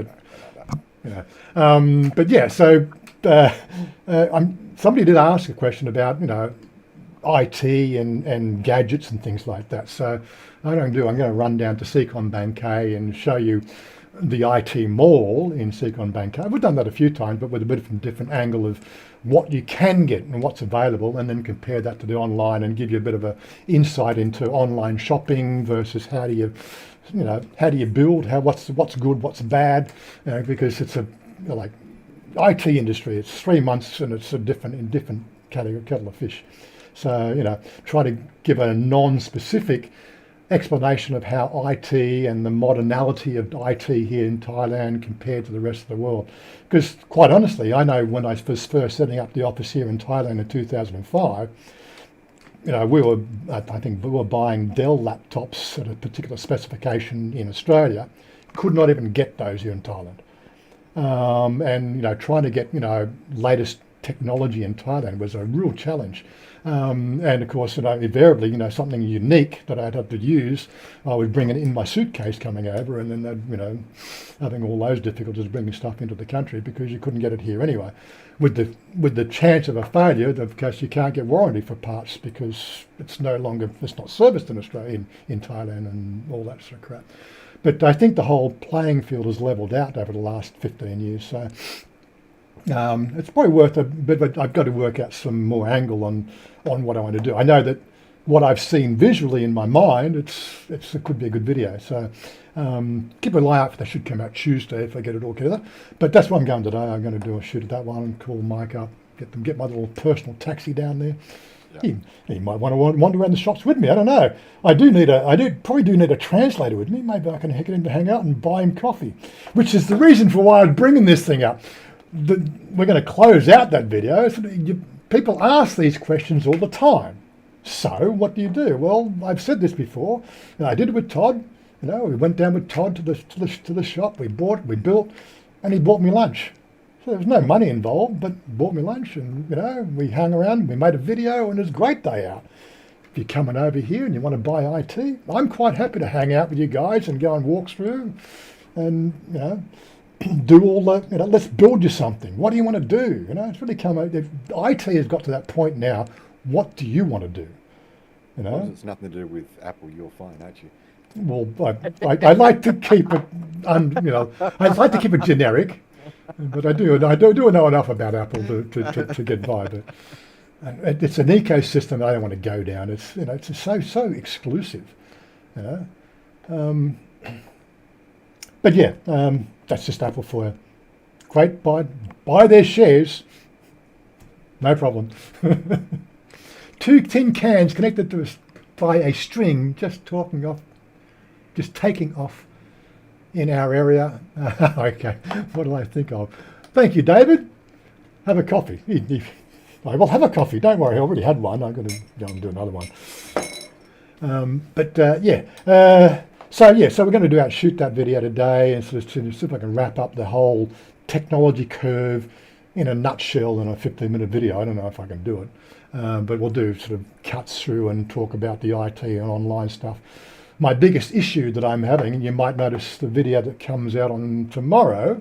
but yeah, so somebody did ask a question about, IT and gadgets and things like that. So I'm going to run down to Secon PopeKael and show you the IT mall in Secon PopeKael. We've done that a few times, but with a bit of a different angle of what you can get and what's available, and then compare that to the online and give you a bit of a insight into online shopping versus how do you build, what's good, what's bad, because it's like IT industry. It's 3 months and it's in different kettle of fish. So try to give a non-specific explanation of how IT and the modernality of IT here in Thailand compared to the rest of the world. Because quite honestly, I know when I was first setting up the office here in Thailand in 2005, I think we were buying Dell laptops at a particular specification in Australia, could not even get those here in Thailand. And trying to get latest technology in Thailand was a real challenge. And of course, invariably, something unique that I'd have to use, I would bring it in my suitcase coming over, and then having all those difficulties bringing stuff into the country because you couldn't get it here anyway. With the chance of a failure, of course, you can't get warranty for parts because it's not serviced in Australia, in Thailand, and all that sort of crap. But I think the whole playing field has leveled out over the last 15 years. So it's probably worth a bit, but I've got to work out some more angle on what I want to do. I know that what I've seen visually in my mind, it could be a good video. So keep an eye out. They should come out Tuesday if I get it all together. But that's what I'm going today. I'm going to do a shoot at that one and call Mike up, get my little personal taxi down there. Yeah. He might want to wander around the shops with me. I don't know. I probably do need a translator with me. Maybe I can get him to hang out and buy him coffee, which is the reason for why I'm bringing this thing up. We're going to close out that video. People ask these questions all the time. So what do you do? Well, I've said this before. I did it with Todd. We went down with Todd to the shop. We built, and he bought me lunch. So there was no money involved, but bought me lunch, and we hung around. We made a video, and it was a great day out. If you're coming over here and you want to buy IT, I'm quite happy to hang out with you guys and go and walk through, and do all the, let's build you something. What do you want to do? It's really come out. IT has got to that point now. What do you want to do? Well, it's nothing to do with Apple. You're fine, aren't you? Well, I like to keep it, I'd like to keep it generic. But I do know enough about Apple to get by. But and it's an ecosystem that I don't want to go down. It's it's so exclusive. You know. But yeah, that's just Apple for you. Great, buy their shares. No problem. 2 tin cans connected to us by a string, just taking off in our area. Okay, what did I think of? Thank you, David. Have a coffee. I will have a coffee. Don't worry, I already had one. I've got to go and do another one. So we're going to shoot that video today and sort of see if I can wrap up the whole technology curve in a nutshell in a 15-minute video. I don't know if I can do it, but we'll do sort of cuts through and talk about the IT and online stuff. My biggest issue that I'm having, and you might notice the video that comes out on tomorrow,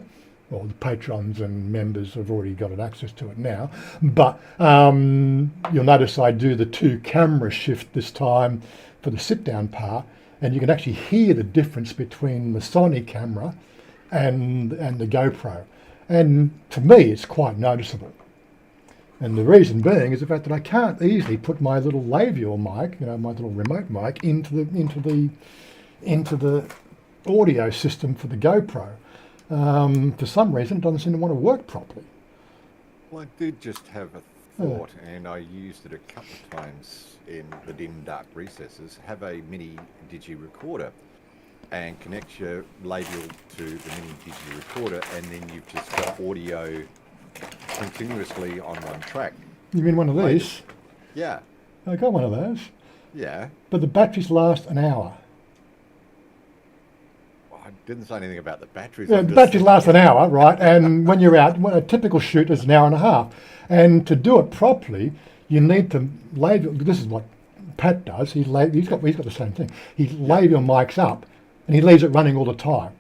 well, the patrons and members have already got access to it now, but you'll notice I do the 2 camera shift this time for the sit-down part, and you can actually hear the difference between the Sony camera and the GoPro. And to me, it's quite noticeable. And the reason being is the fact that I can't easily put my little labial mic, my little remote mic, into the audio system for the GoPro. For some reason, it doesn't seem to want to work properly. Well, I did just have a thought, and I used it a couple of times in the dim, dark recesses. Have a mini digi recorder and connect your labial to the mini digi recorder, and then you've just got audio continuously on one track. You mean one of these? Yeah. I got one of those. Yeah. But the batteries last an hour. Well, I didn't say anything about the batteries. Yeah, the batteries last an hour, right? And when you're out, a typical shoot is an hour and a half. And to do it properly, you need to label. This is what Pat does. He's got the same thing. He labial mics up, and he leaves it running all the time.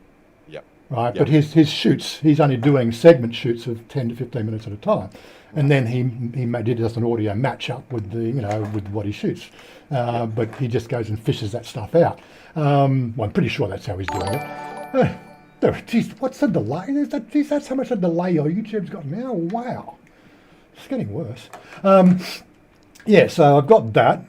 Yep. Right. Yep. But his shoots, he's only doing segment shoots of 10 to 15 minutes at a time, and then he does an audio match up with with what he shoots. But he just goes and fishes that stuff out. Well, I'm pretty sure that's how he's doing it. Geez, what's the delay? That's how much a delay your YouTube's got now. Wow. It's getting worse. So I've got that.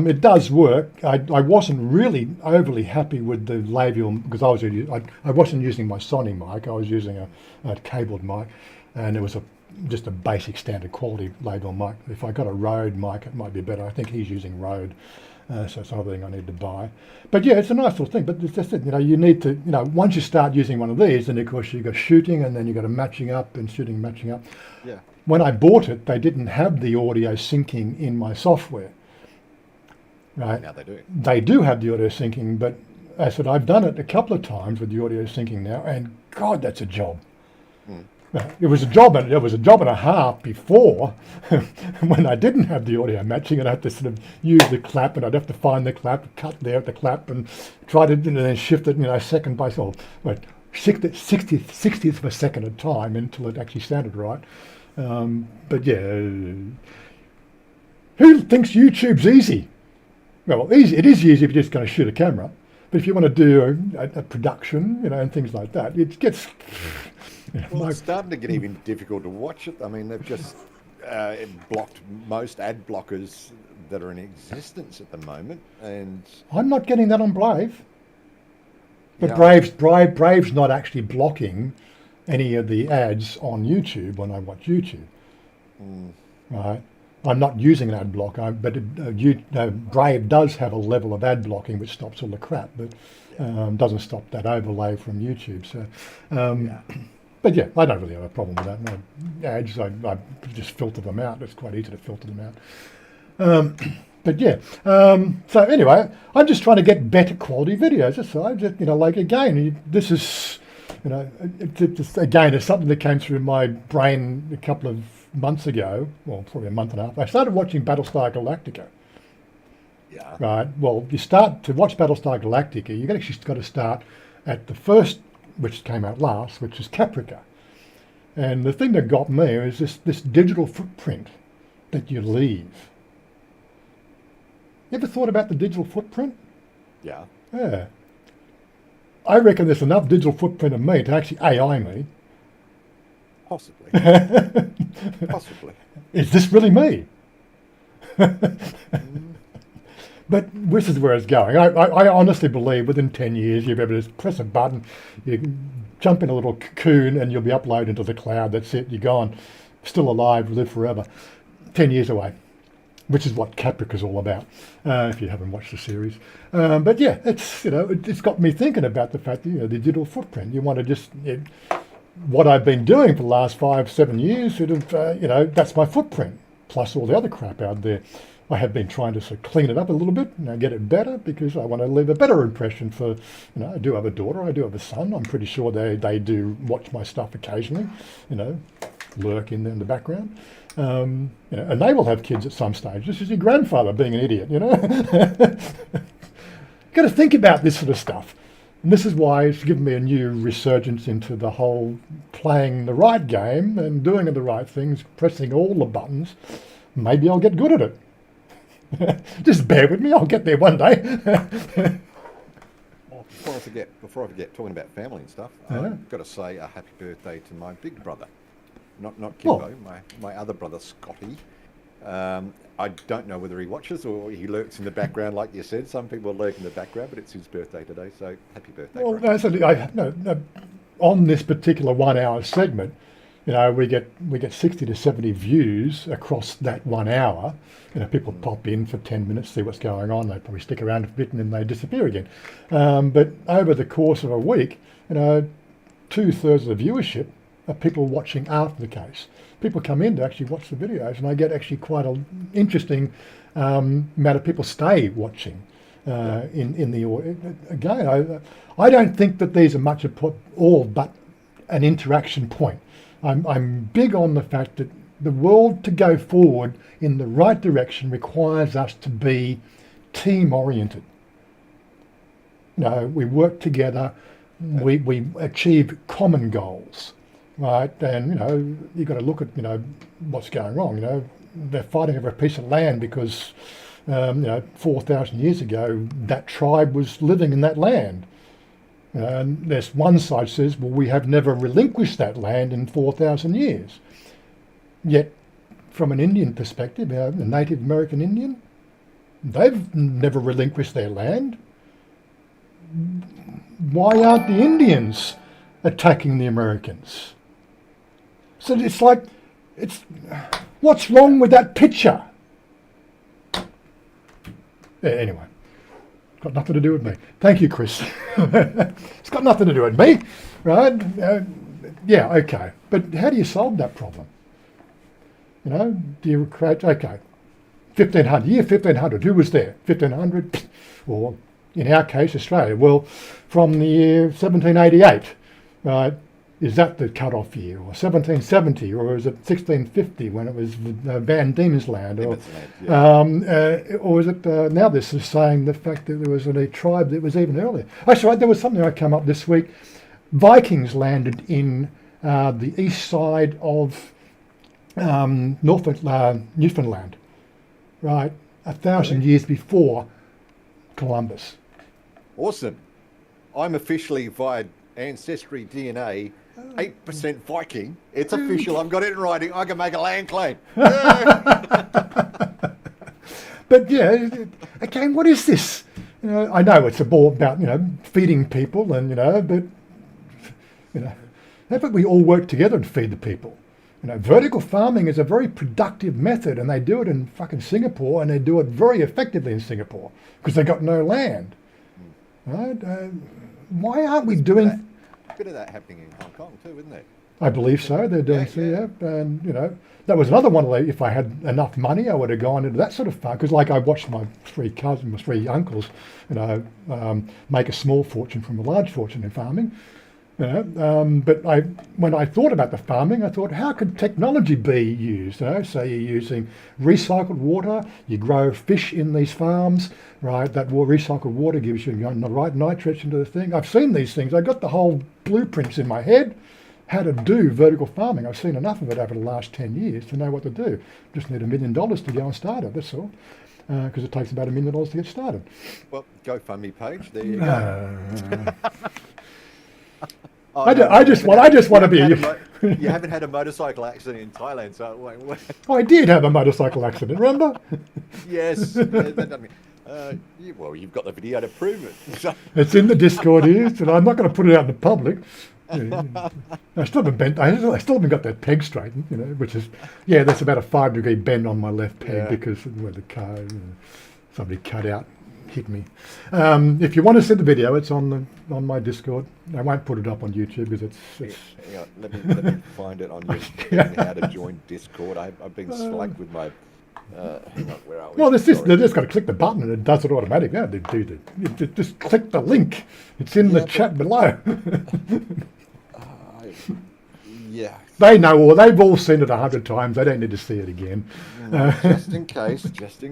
It does work. I wasn't really overly happy with the labial because I wasn't using my Sony mic. I was using a cabled mic, and it was just a basic standard quality labial mic. If I got a Rode mic, it might be better. I think he's using Rode, so it's another thing I need to buy. But yeah, it's a nice little thing. But it's just you need to once you start using one of these, then of course you've got shooting, and then you've got a matching up and shooting matching up. Yeah. When I bought it, they didn't have the audio syncing in my software. Right? Now they do. They do have the audio syncing, but I said I've done it a couple of times with the audio syncing now, and God, that's a job. It was a job, and it was a job and a half before when I didn't have the audio matching, and I had to sort of use the clap, and I'd have to find the clap, cut there at the clap, and try to then shift it, second by 60th of a second at a time until it actually sounded right. But yeah, who thinks YouTube's easy? Well, easy. It is easy if you're just going to shoot a camera. But if you want to do a production, and things like that, it gets. Well, it's starting to get even difficult to watch it. I mean, they've just blocked most ad blockers that are in existence at the moment, and I'm not getting that on Brave. But Brave's not actually blocking any of the ads on YouTube when I watch YouTube. Right? I'm not using an ad block, but Brave does have a level of ad blocking which stops all the crap, but doesn't stop that overlay from YouTube. So, but yeah, I don't really have a problem with that. No ads, I just filter them out. It's quite easy to filter them out. But yeah, so anyway, I'm just trying to get better quality videos. So I just, again, this is. It's something that came through my brain a couple of months ago, well, probably a month and a half. I started watching Battlestar Galactica. Yeah. Right. Well, you start to watch Battlestar Galactica, you've actually got to start at the first, which came out last, which is Caprica. And the thing that got me is this digital footprint that you leave. You ever thought about the digital footprint? Yeah. Yeah. I reckon there's enough digital footprint of me to actually AI me Possibly. Possibly. Is this really me? But this is where it's going. I honestly believe within 10 years you'll be able to just press a button, you can jump in a little cocoon and you'll be uploaded into the cloud. That's it, you're gone. Still alive, live forever. 10 years away, which is what Caprica's all about, if you haven't watched the series. But yeah, it's got me thinking about the fact that, the digital footprint. You want to just, what I've been doing for the last 5-7 years, that's my footprint, plus all the other crap out there. I have been trying to sort of clean it up a little bit and get it better because I want to leave a better impression for, I do have a daughter, I do have a son. I'm pretty sure they do watch my stuff occasionally, lurk in there in the background. And they will have kids at some stage. This is your grandfather being an idiot, Got to think about this sort of stuff. And this is why it's given me a new resurgence into the whole playing the right game and doing the right things, pressing all the buttons. Maybe I'll get good at it. Just bear with me, I'll get there one day. Before I forget, talking about family and stuff, I've got to say a happy birthday to my big brother. Not Kimbo, my other brother, Scotty. I don't know whether he watches or he lurks in the background, like you said. Some people lurk in the background, but it's his birthday today, so happy birthday. Well, on this particular 1 hour segment, we get 60 to 70 views across that 1 hour. People pop in for 10 minutes, see what's going on. They probably stick around a bit and then they disappear again. But over the course of a week, 2/3 of the viewership are people watching after the case. People come in to actually watch the videos, and I get actually quite an interesting amount of people stay watching. In the again, I don't think that these are much of all but an interaction point. I'm big on the fact that the world to go forward in the right direction requires us to be team-oriented. We work together, we achieve common goals, right? And you've got to look at what's going on. They're fighting over a piece of land because 4,000 years ago that tribe was living in that land. And there's one side says, well, we have never relinquished that land in 4,000 years. Yet, from an Indian perspective, a Native American Indian, they've never relinquished their land. Why aren't the Indians attacking the Americans? So it's like, what's wrong with that picture? Yeah, anyway. Got nothing to do with me. Thank you, Chris. It's got nothing to do with me, right? Yeah, okay. But how do you solve that problem? Do you create, 1500, year 1500, who was there? 1500, or in our case, Australia. Well, from the year 1788, right? Is that the cut-off year, or 1770, or is it 1650 when it was Van Diemen's Land, or is it now? This is saying the fact that there was a tribe that was even earlier. Actually, there was something I came up this week. Vikings landed in the east side of Newfoundland, right, 1,000 years before Columbus. Awesome. I'm officially via Ancestry DNA 8% Viking. It's official. I've got it in writing. I can make a land claim. But yeah, again, what is this? I know it's a ball about feeding people, and but we all work together and feed the people. Vertical farming is a very productive method, and they do it in fucking Singapore, and they do it very effectively in Singapore because they got no land. Right? Why aren't we doing? A bit of that happening in Hong Kong too, isn't it? I believe so. They're doing and that was another one. If I had enough money, I would have gone into that sort of farm because, I watched my three cousins, my three uncles, make a small fortune from a large fortune in farming. But when I thought about the farming, I thought, how could technology be used? So you're using recycled water, you grow fish in these farms, right? That recycled water gives you the right nitrates into the thing. I've seen these things. I got the whole blueprints in my head, how to do vertical farming. I've seen enough of it over the last 10 years to know what to do. Just need $1 million to go and start it, that's all. Because it takes about $1 million to get started. Well, GoFundMe page, there you go. I just want to be. You haven't had a motorcycle accident in Thailand, so wait. I did have a motorcycle accident, remember? Yes. Yeah, that doesn't mean, well, you've got the video to prove it. So, It's in the Discord here, and I'm not going to put it out in the public. I still haven't bent. I still haven't got that peg straightened, which is, that's about a 5-degree bend on my left peg Yeah. because where the car, somebody cut out, hit me. If you want to see the video, it's on my Discord. I won't put it up on YouTube because it's hang on, let me find it on YouTube. How to join Discord. I've been slack with my. Hang on, where are we? well, they Sorry. just got to click the button and it does it automatically. No, you just click the link. It's in the Yeah, chat below. Yeah. They've all seen it 100 times. They don't need to see it again. No, just in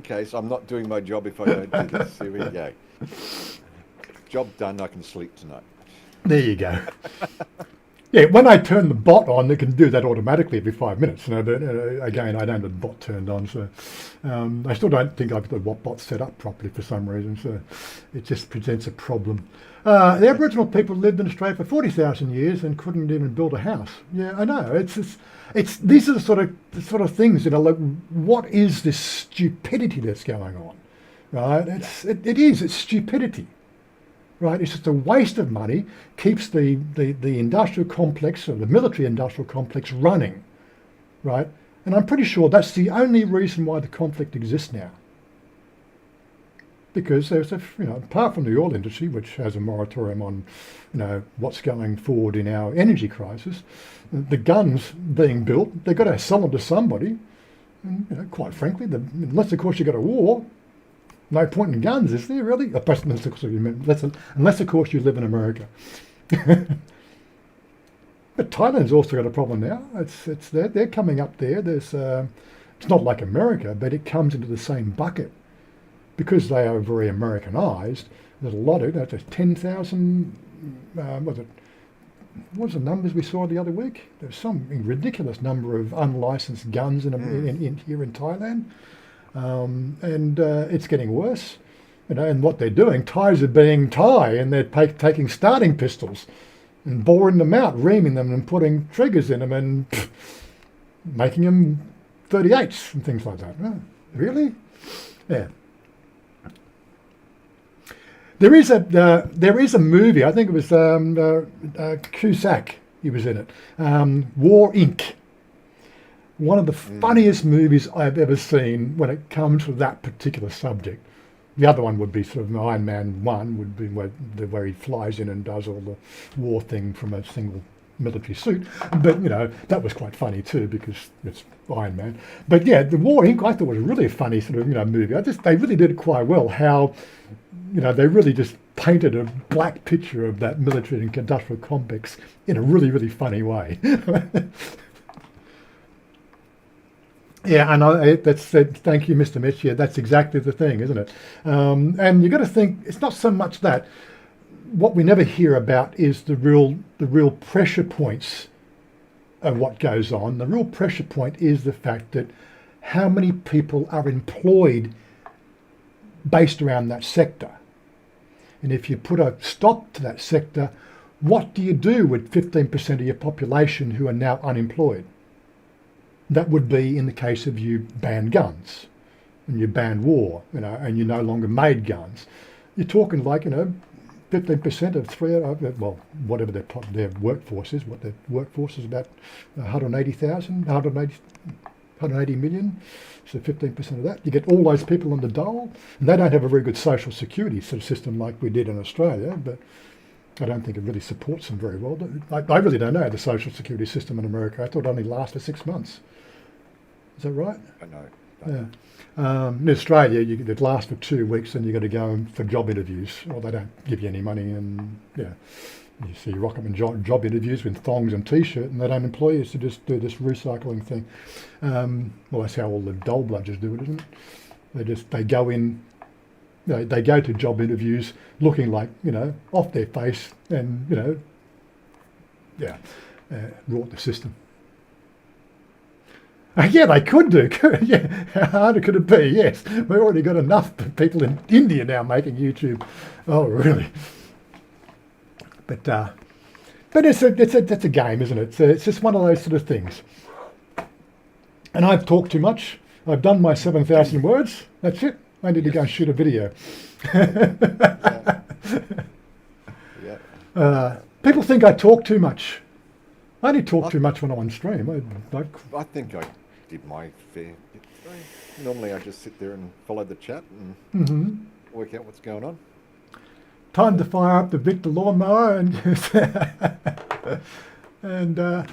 case. I'm not doing my job if I don't do this. Here we go. Job done. I can sleep tonight. There you go. Yeah, when I turn the bot on, it can do that automatically every 5 minutes. But again, I don't have the bot turned on, so I still don't think I've got the bot set up properly for some reason. So it just presents a problem. The Aboriginal people lived in Australia for 40,000 years and couldn't even build a house. Yeah, I know. It's these are the sort of things. Like, what is this stupidity that's going on? Right? It's stupidity. Right, it's just a waste of money, keeps the industrial complex or the military industrial complex running, right? And I'm pretty sure that's the only reason why the conflict exists now. Because there's apart from the oil industry, which has a moratorium on, what's going forward in our energy crisis, the guns being built, they've got to sell them to somebody. And, quite frankly, unless of course you've got a war. No point in guns, is there really? Unless of course you live in America. But Thailand's also got a problem now. They're coming up there. It's not like America, but it comes into the same bucket because they are very Americanized. There's a lot of there's 10,000. What was the numbers we saw the other week? There's some ridiculous number of unlicensed guns in here in Thailand. And it's getting worse, and what they're doing, Thais are being Thai, and they're taking starting pistols and boring them out, reaming them and putting triggers in them and making them 38s and things like that. Oh, really? Yeah. There is a movie, I think it was Cusack, he was in it, War Inc. One of the funniest movies I've ever seen when it comes to that particular subject. The other one would be sort of Iron Man 1, would be where he flies in and does all the war thing from a single military suit. But, that was quite funny too because it's Iron Man. But yeah, the War Inc. I thought was a really funny sort of, movie. They really did it quite well, how, they really just painted a black picture of that military and industrial complex in a really, really funny way. Yeah, and thank you, Mr. Mitch. Yeah, that's exactly the thing, isn't it? And you've got to think, it's not so much that. What we never hear about is the real pressure points of what goes on. The real pressure point is the fact that how many people are employed based around that sector. And if you put a stop to that sector, what do you do with 15% of your population who are now unemployed? That would be in the case of you ban guns and you ban war, and you no longer made guns. You're talking like, 15% of whatever their workforce is. What their workforce is about 180 million. So 15% of that. You get all those people on the dole, and they don't have a very good social security sort of system like we did in Australia, but I don't think it really supports them very well. I really don't know the social security system in America. I thought it only lasts for 6 months. Is that right? I know. Yeah. In Australia, it lasts for 2 weeks, and you've got to go for job interviews, or they don't give you any money. And you see rock up in job interviews with thongs and t-shirt, and they don't employ you to just do this recycling thing. Well, that's how all the dole bludgers do it, isn't it? They go in. They go to job interviews looking like off their face, and rot the system. Yeah, they could do. Yeah, how hard could it be? Yes, we've already got enough people in India now making YouTube. Oh, really? But But it's a game, isn't it? It's just one of those sort of things. And I've talked too much. I've done my 7,000 words. That's it. I need to go and shoot a video. Yeah. People think I talk too much. I only talk too much when I'm on stream. I think I did my fair bit today. Normally I just sit there and follow the chat and work out what's going on. Time to fire up the Victor lawnmower and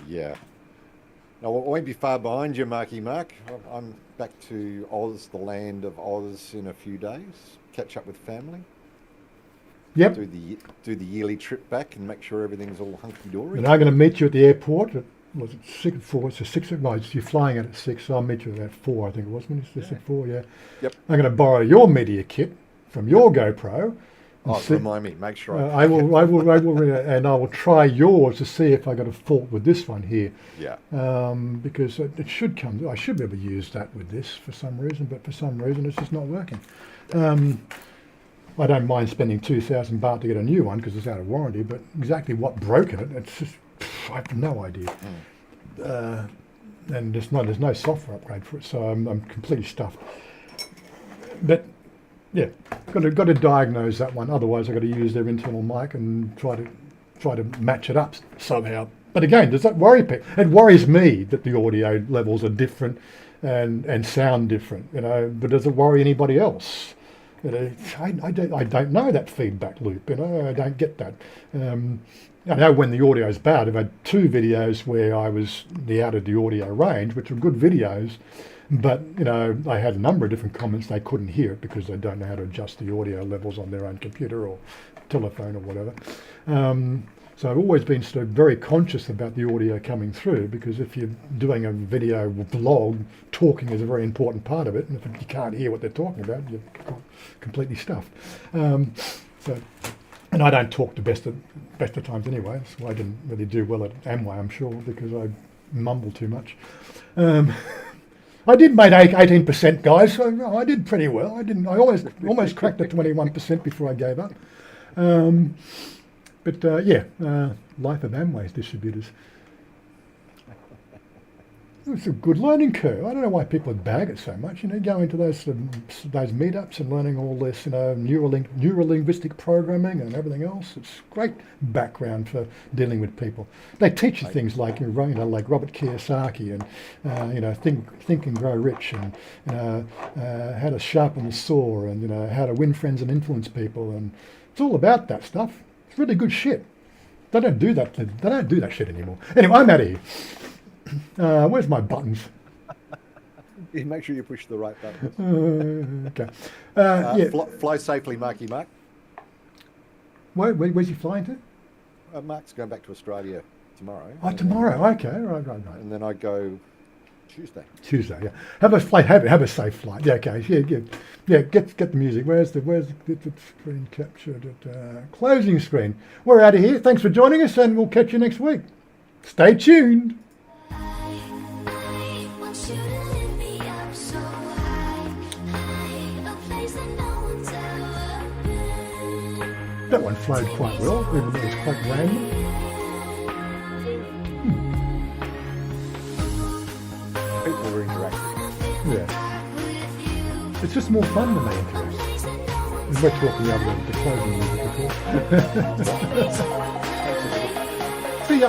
Yeah. No, I won't be far behind you, Marky Mark. I'm back to Oz, the land of Oz, in a few days. Catch up with family. Yep. Do the yearly trip back and make sure everything's all hunky dory. And I'm going to meet you at the airport. Was it 6 at 4? It's a 6 at night. You're flying out at 6, so I'll meet you at 4. I think it was when you said 4. Yeah. Yep. I'm going to borrow your media kit from your GoPro. Oh, remind me. Make sure. I will, and I will try yours to see if I got a fault with this one here. Yeah. Because it should come. I should be able to use that with this for some reason, but for some reason it's just not working. I don't mind spending 2,000 baht to get a new one because it's out of warranty, but exactly what broke in it, it's just I have no idea. And there's no software upgrade for it, so I'm completely stuffed. But yeah, got to diagnose that one. Otherwise, I've got to use their internal mic and try to match it up somehow. But again, does that worry people? It worries me that the audio levels are different and sound different. But does it worry anybody else? I don't know that feedback loop. I don't get that. I know when the audio is bad. I've had 2 videos where I was out of the audio range, which are good videos. But, I had a number of different comments. They couldn't hear it because they don't know how to adjust the audio levels on their own computer or telephone or whatever. So I've always been sort of very conscious about the audio coming through, because if you're doing a video vlog, talking is a very important part of it. And if you can't hear what they're talking about, you're completely stuffed. And I don't talk the best of times anyway. So I didn't really do well at Amway, I'm sure, because I mumble too much. I did make 18%, guys, so I did pretty well. I almost cracked the 21% before I gave up. Life of Amway's distributors. It's a good learning curve. I don't know why people bag it so much. Going to those meetups and learning all this, neurolinguistic programming and everything else. It's great background for dealing with people. They teach you things like like Robert Kiyosaki and Think and Grow Rich and how to sharpen the saw and how to win friends and influence people, and it's all about that stuff. It's really good shit. They don't do that. They don't do that shit anymore. Anyway, I'm out of here. Where's my buttons? Make sure you push the right buttons. Okay. Fly safely, Marky Mark. Where's he flying to? Mark's going back to Australia tomorrow. Oh, tomorrow. Okay. Right. And then I go Tuesday. Yeah. Have a safe flight. Yeah. Okay. Yeah. Get the music. Where's the screen captured? Closing screen. We're out of here. Thanks for joining us, and we'll catch you next week. Stay tuned. That one flowed quite well, even though it was quite random. People were interacting. Yeah. It's just more fun when they interact. We're talking about the closing music before.